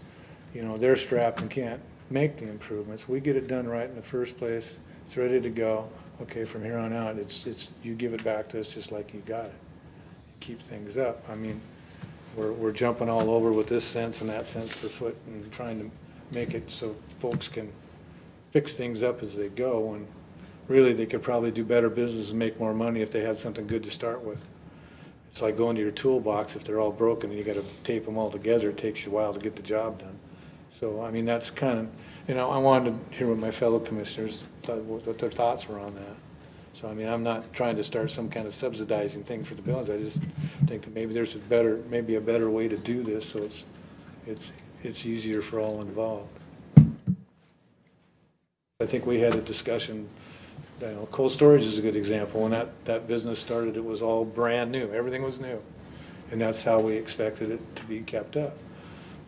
they're strapped and can't make the improvements. We get it done right in the first place. It's ready to go. Okay, from here on out, it's you give it back to us just like you got it. Keep things up. I mean, we're jumping all over with this cents and that cents per foot and trying to make it so folks can fix things up as they go, and really they could probably do better business and make more money if they had something good to start with. It's like going to your toolbox. If they're all broken and you got to tape them all together, it takes you a while to get the job done. So, I mean, that's kind of, I wanted to hear what my fellow commissioners, what their thoughts were on that. So, I mean, I'm not trying to start some kind of subsidizing thing for the buildings. I just think that maybe there's a better way to do this, so it's easier for all involved. I think we had a discussion, cold storage is a good example. When that business started, it was all brand new. Everything was new. And that's how we expected it to be kept up.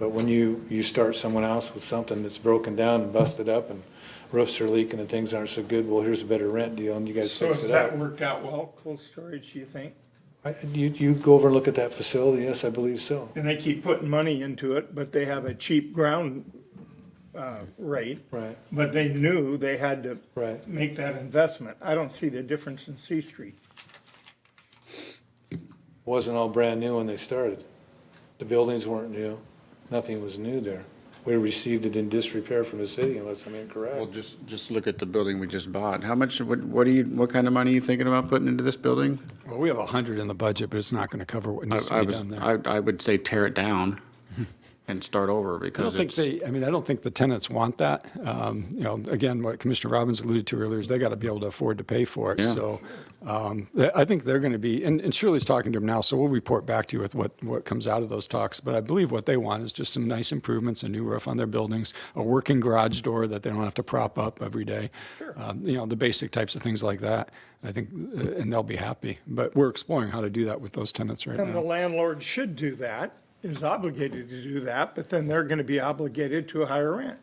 But when you start someone else with something that's broken down and busted up and roofs are leaking and things aren't so good, well, here's a better rent deal and you guys So fix has it up. that worked out well, cold storage, do you think? You go over and look at that facility, yes, I believe so. And they keep putting money into it, but they have a cheap ground rate. Right. But they knew they had to Right. make that investment. I don't see the difference in C Street. Wasn't all brand new when they started. The buildings weren't new. Nothing was new there. We received it in disrepair from the city, unless I'm incorrect. Well, just look at the building we just bought. How much, what kind of money are you thinking about putting into this building? Well, we have 100 in the budget, but it's not going to cover what needs to be done there. I would say tear it down. and start over I don't because think it's. they, I mean, I don't think the tenants want that. You know, again, what Commissioner Robbins alluded to earlier is they got to be able to afford to pay for it. Yeah. So I think they're going to be, and Shirley's talking to them now, so we'll report back to you with what comes out of those talks. But I believe what they want is just some nice improvements, a new roof on their buildings, a working garage door that they don't have to prop up every day. You know, the basic types of things like that. I think, and they'll be happy. But we're exploring how to do that with those tenants right And the now. landlord should do that, is obligated to do that, but then they're going to be obligated to a higher rent.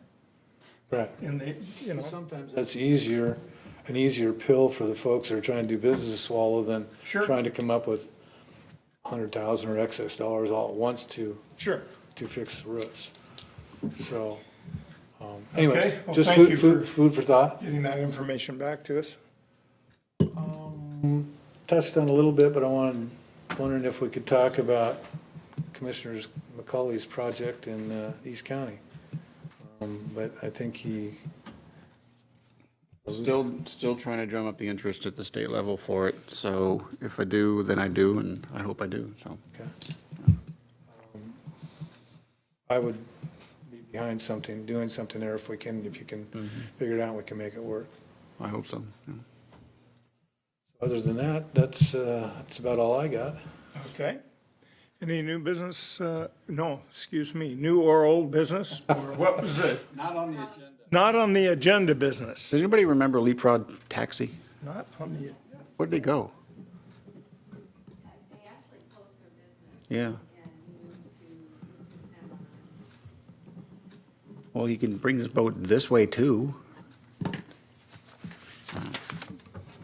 Right. And they, you know, Sometimes that's an easier pill for the folks that are trying to do business to swallow than Sure. trying to come up with 100,000 or excess dollars all at once to fix the roofs. So, anyways, Okay. Well, just thank you food for thought. getting that information back to us. Touched on a little bit, but wondering if we could talk about Commissioner McCauley's project in East County. But I think he. Still trying to drum up the interest at the state level for it. So if I do, then I do, and I hope I do, so. Okay. I would be behind doing something there if you can figure it out, we can make it work. I hope so. Yeah. Other than that, that's about all I got. Okay. Any new business, no, excuse me, new or old business? Or what was it? Not on the agenda. Not on the agenda business. Does anybody remember Leapfrog Taxi? Not on the, Where'd they go? Yeah. Well, you can bring this boat this way too.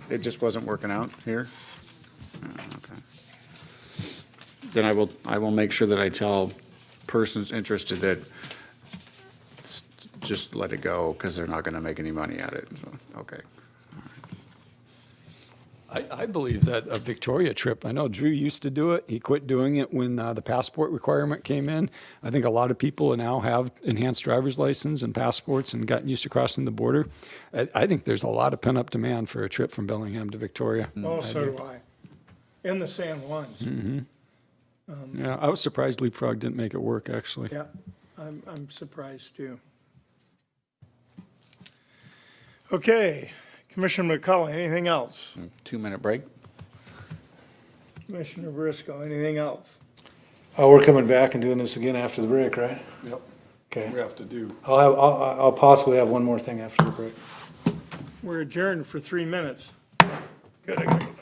It just wasn't working out here? Okay. Then I will make sure that I tell persons interested that just let it go because they're not going to make any money at it. So, okay. I believe that a Victoria trip, I know Drew used to do it. He quit doing it when the passport requirement came in. I think a lot of people now have enhanced driver's license and passports and gotten used to crossing the border. I think there's a lot of pent-up demand for a trip from Bellingham to Victoria. oh, so do I. In the San Juans. Yeah, I was surprised Leapfrog didn't make it work, actually. Yeah, I'm surprised too. Okay, Commissioner McCullough, anything else? 2-minute break. Commissioner Briscoe, anything else? Oh, we're coming back and doing this again after the break, right? Yep. Okay. We have to do. I'll possibly have one more thing after the break. We're adjourned for 3 minutes. Good, I gotta go to the bathroom.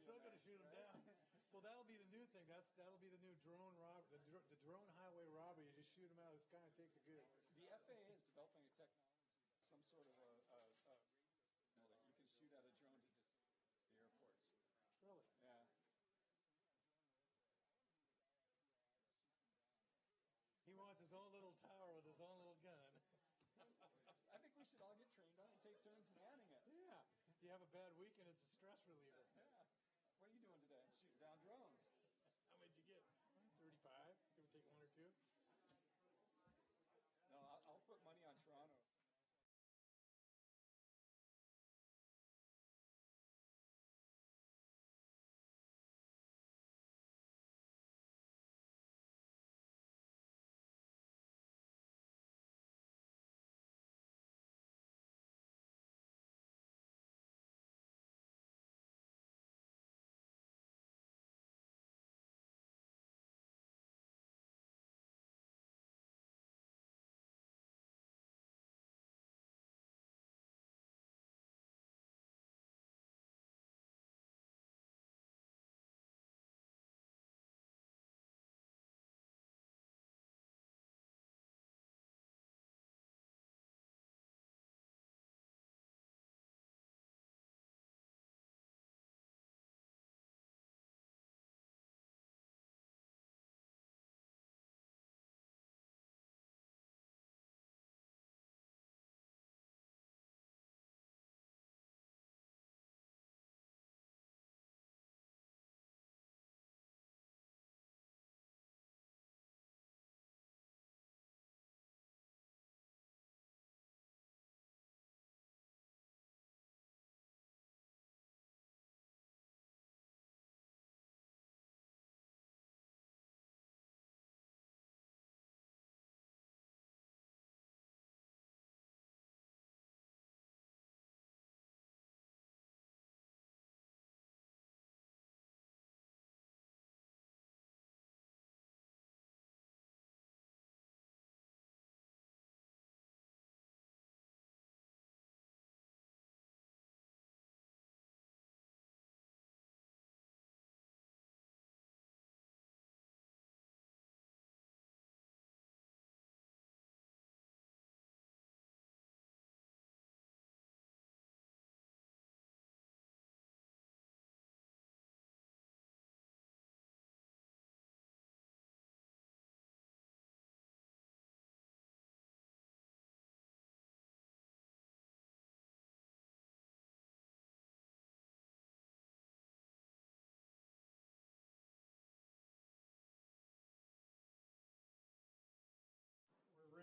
still gonna shoot them down. Well, that'll be the new thing. That'll be the new drone the drone highway robbery. You just shoot them out of the sky and take the goods. The FAA is developing a technology, some sort of a radio signal that you can shoot out a drone to disable the airports. Really? Yeah. He wants his own little tower with his own little gun. I think we should all get trained on it and take turns manning it. Yeah. If you have a bad weekend, it's a stress reliever. Yeah. What are you doing today? Shooting down drones. How many did you get? 35? Give or take one or two? No, I'll put money on Toronto.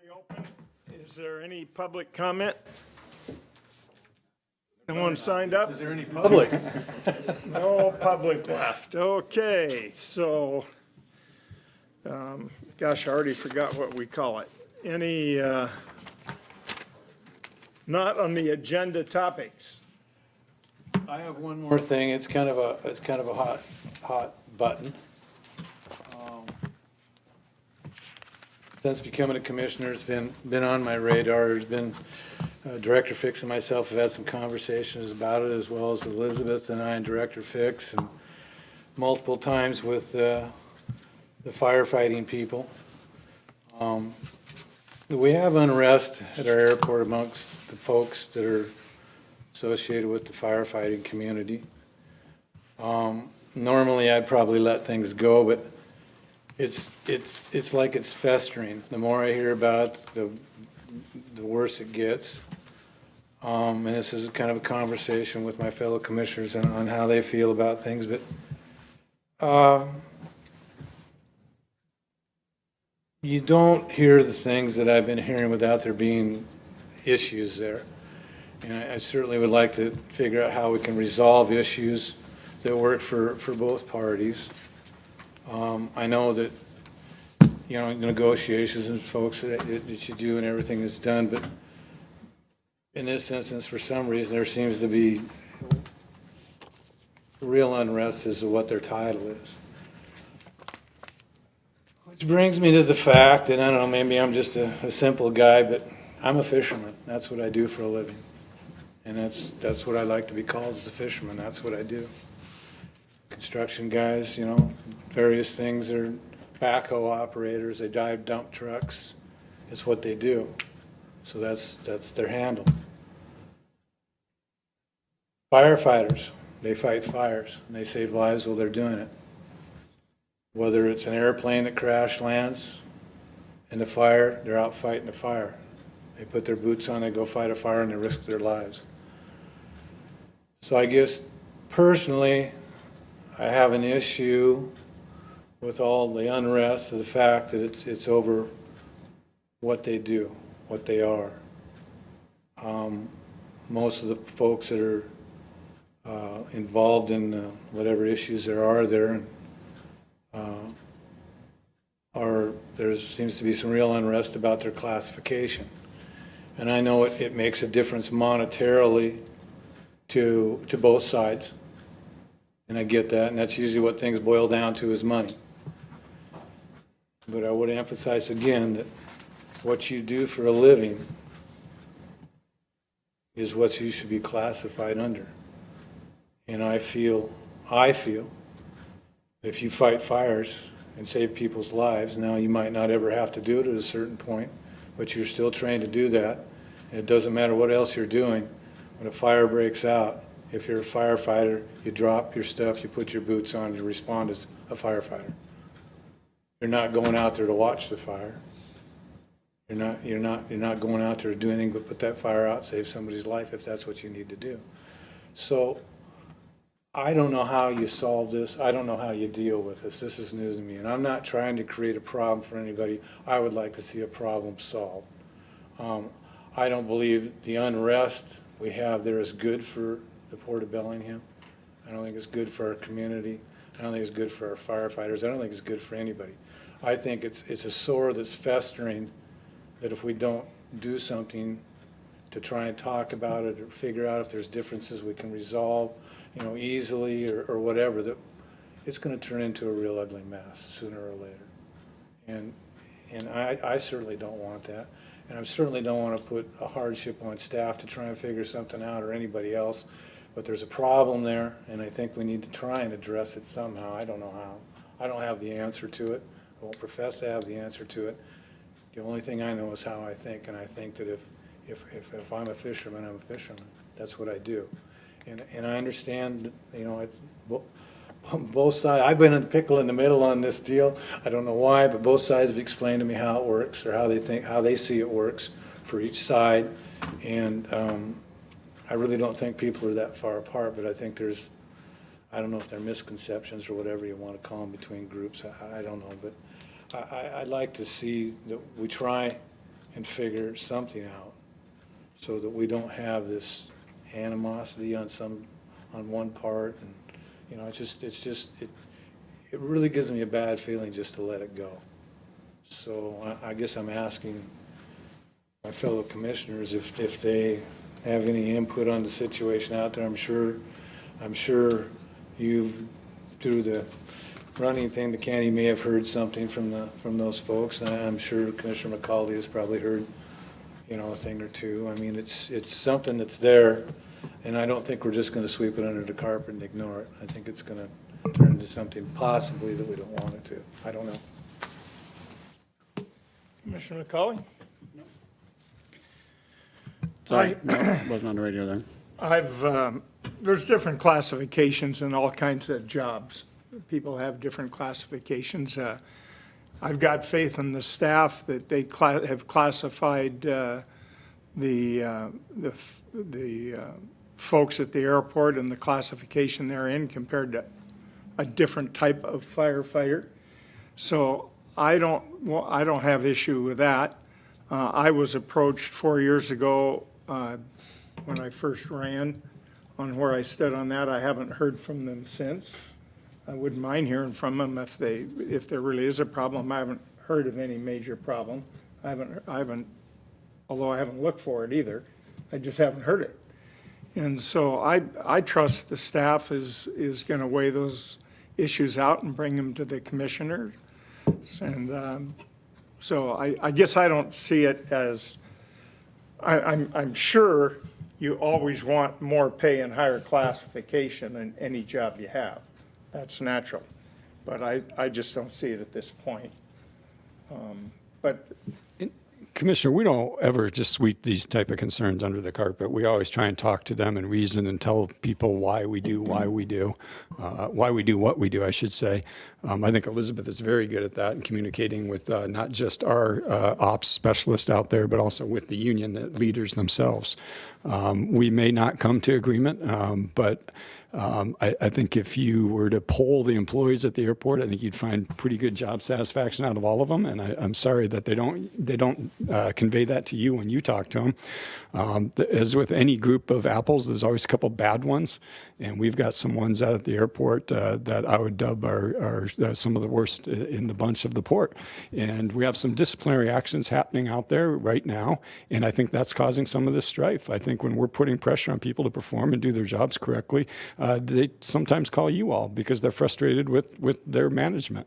Reopen. Is there any public comment? No one signed up? Is there any public? No public left. Okay, so, gosh, I already forgot what we call it. Any, not on the agenda topics? I have one more thing. It's kind of a hot button. Since becoming a commissioner, it's been on my radar. There's been Director Fix and myself have had some conversations about it, as well as Elizabeth and I and Director Fix, and multiple times with the firefighting people. We have unrest at our airport amongst the folks that are associated with the firefighting community. Normally, I'd probably let things go, but it's like it's festering. The more I hear about it, the worse it gets. And this is kind of a conversation with my fellow commissioners on how they feel about things, but you don't hear the things that I've been hearing without there being issues there. And I certainly would like to figure out how we can resolve issues that work for both parties. I know that, negotiations and folks that you do and everything is done, but in this instance, for some reason, there seems to be real unrest as to what their title is. Which brings me to the fact, and I don't know, maybe I'm just a simple guy, but I'm a fisherman. That's what I do for a living. And that's what I like to be called, as a fisherman. That's what I do. construction guys, you know, various things. They're backhoe operators, they drive dump trucks. It's what they do. So that's their handle. Firefighters, they fight fires and they save lives while they're doing it. Whether it's an airplane that crash lands in the fire, they're out fighting the fire. They put their boots on, they go fight a fire, and they risk their lives. So I guess personally, I have an issue with all the unrest of the fact that it's over what they do, what they are. Most of the folks that are involved in whatever issues there are there, there seems to be some real unrest about their classification. And I know it makes a difference monetarily to both sides. And I get that, and that's usually what things boil down to is money. But I would emphasize again that what you do for a living is what you should be classified under. And I feel if you fight fires and save people's lives, now you might not ever have to do it at a certain point, but you're still trained to do that. And it doesn't matter what else you're doing. When a fire breaks out, if you're a firefighter, you drop your stuff, you put your boots on, you respond as a firefighter. You're not going out there to watch the fire. You're not going out there to do anything but put that fire out, save somebody's life if that's what you need to do. So I don't know how you solve this. I don't know how you deal with this. This is news to me. And I'm not trying to create a problem for anybody. I would like to see a problem solved. I don't believe the unrest we have there is good for the Port of Bellingham. I don't think it's good for our community. I don't think it's good for our firefighters. I don't think it's good for anybody. I think it's a sore that's festering that if we don't do something to try and talk about it or figure out if there's differences we can resolve, you know, easily or whatever, that it's going to turn into a real ugly mess sooner or later. And I certainly don't want that. And I certainly don't want to put a hardship on staff to try and figure something out or anybody else. But there's a problem there, and I think we need to try and address it somehow. I don't know how. I don't have the answer to it. I won't profess to have the answer to it. The only thing I know is how I think, and I think that if I'm a fisherman, I'm a fisherman. That's what I do. And I understand, you know, both sides. I've been in pickle in the middle on this deal. I don't know why, but both sides have explained to me how it works or how they see it works for each side. And I really don't think people are that far apart, but I think I don't know if they're misconceptions or whatever you want to call them between groups. I don't know, but I'd like to see that we try and figure something out so that we don't have this animosity on one part. And you know, it really gives me a bad feeling just to let it go. So I guess I'm asking my fellow commissioners if they have any input on the situation out there. I'm sure you've, through the running thing, the county may have heard something from those folks. And I'm sure Commissioner McCauley has probably heard, you know, a thing or two. I mean, it's something that's there, and I don't think we're just going to sweep it under the carpet and ignore it. I think it's going to turn into something possibly that we don't want it to. I don't know. Commissioner McCauley? Sorry, no, wasn't on the radio there. There's different classifications in all kinds of jobs. People have different classifications. I've got faith in the staff that they have classified the folks at the airport and the classification they're in compared to a different type of firefighter. So I don't have issue with that. I was approached 4 years ago when I first ran on where I stood on that. I haven't heard from them since. I wouldn't mind hearing from them if there really is a problem. I haven't heard of any major problem. I haven't, although I haven't looked for it either. I just haven't heard it. And so I trust the staff is going to weigh those issues out and bring them to the commissioners. And so I guess I don't see it as, I'm sure you always want more pay and higher classification in any job you have. That's natural. But I just don't see it at this point. But Commissioner, we don't ever just sweep these type of concerns under the carpet. We always try and talk to them and reason and tell people why we do what we do, I should say. I think Elizabeth is very good at that and communicating with not just our ops specialist out there, but also with the union leaders themselves. We may not come to agreement, but I think if you were to poll the employees at the airport, I think you'd find pretty good job satisfaction out of all of them. And I'm sorry that they don't convey that to you when you talk to them. As with any group of apples, there's always a couple bad ones, and we've got some ones out at the airport that I would dub are some of the worst in the bunch of the port. And we have some disciplinary actions happening out there right now, and I think that's causing some of this strife. I think when we're putting pressure on people to perform and do their jobs correctly, they sometimes call you all because they're frustrated with their management,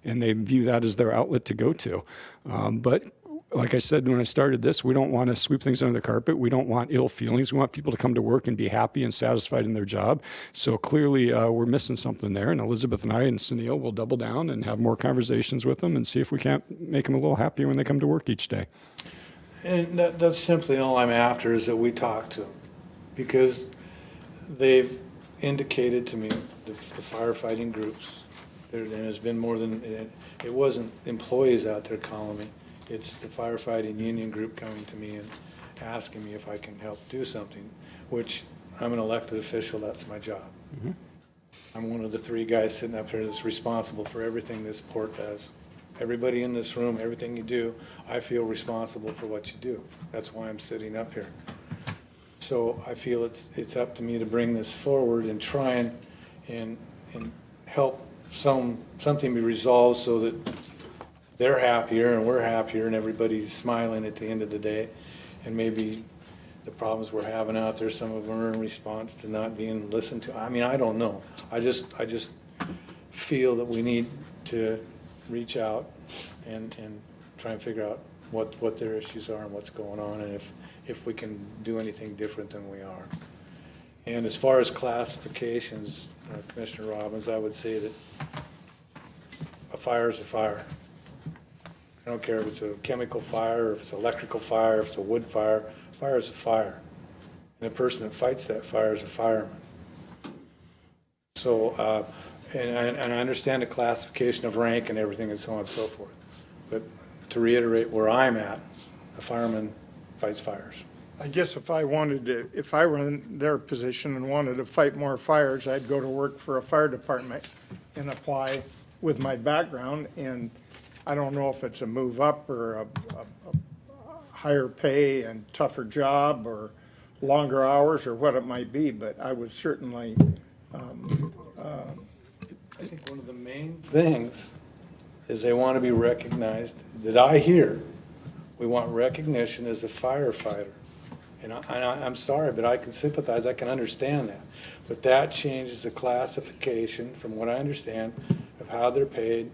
and they view that as their outlet to go to. But like I said when I started this, we don't want to sweep things under the carpet. We don't want ill feelings. We want people to come to work and be happy and satisfied in their job. So clearly we're missing something there, and Elizabeth and I and Sunil will double down and have more conversations with them and see if we can't make them a little happier when they come to work each day. And that's simply all I'm after, is that we talk to them, because they've indicated to me, the firefighting groups, and there's been more than, it wasn't employees out there calling me, it's the firefighting union group coming to me and asking me if I can help do something, which I'm an elected official, that's my job. Mm-hmm. I'm one of the 3 guys sitting up here that's responsible for everything this port does. Everybody in this room, everything you do, I feel responsible for what you do. That's why I'm sitting up here. So I feel it's up to me to bring this forward and try and help something be resolved so that they're happier and we're happier and everybody's smiling at the end of the day. And maybe the problems we're having out there, some of them are in response to not being listened to. I mean, I don't know. I just feel that we need to reach out and try and figure out what their issues are and what's going on, and if we can do anything different than we are. And as far as classifications, Commissioner Robbins, I would say that a fire is a fire. I don't care if it's a chemical fire, or if it's an electrical fire, if it's a wood fire. Fire is a fire. And the person that fights that fire is a fireman. So, and I understand the classification of rank and everything and so on and so forth. But to reiterate where I'm at, a fireman fights fires. I guess if I were in their position and wanted to fight more fires, I'd go to work for a fire department and apply with my background. And I don't know if it's a move up or a higher pay and tougher job or longer hours or what it might be, but I would certainly. I think one of the main things is they want to be recognized, that I hear, we want recognition as a firefighter. And I'm sorry, but I can sympathize, I can understand that. But that changes the classification, from what I understand, of how they're paid,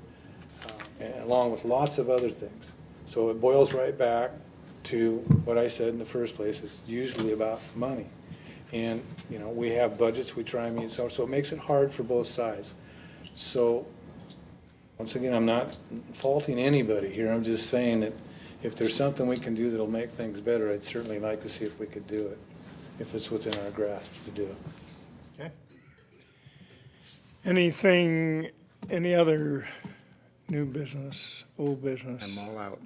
along with lots of other things. So it boils right back to what I said in the first place. It's usually about money. And, you know, we have budgets, we try and meet, so it makes it hard for both sides. So, once again, I'm not faulting anybody here. I'm just saying that if there's something we can do that'll make things better, I'd certainly like to see if we could do it, if it's within our grasp to do it. Okay. Any other new business, old business? I'm all out.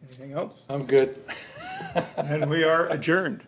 Anything else? I'm good. And we are adjourned.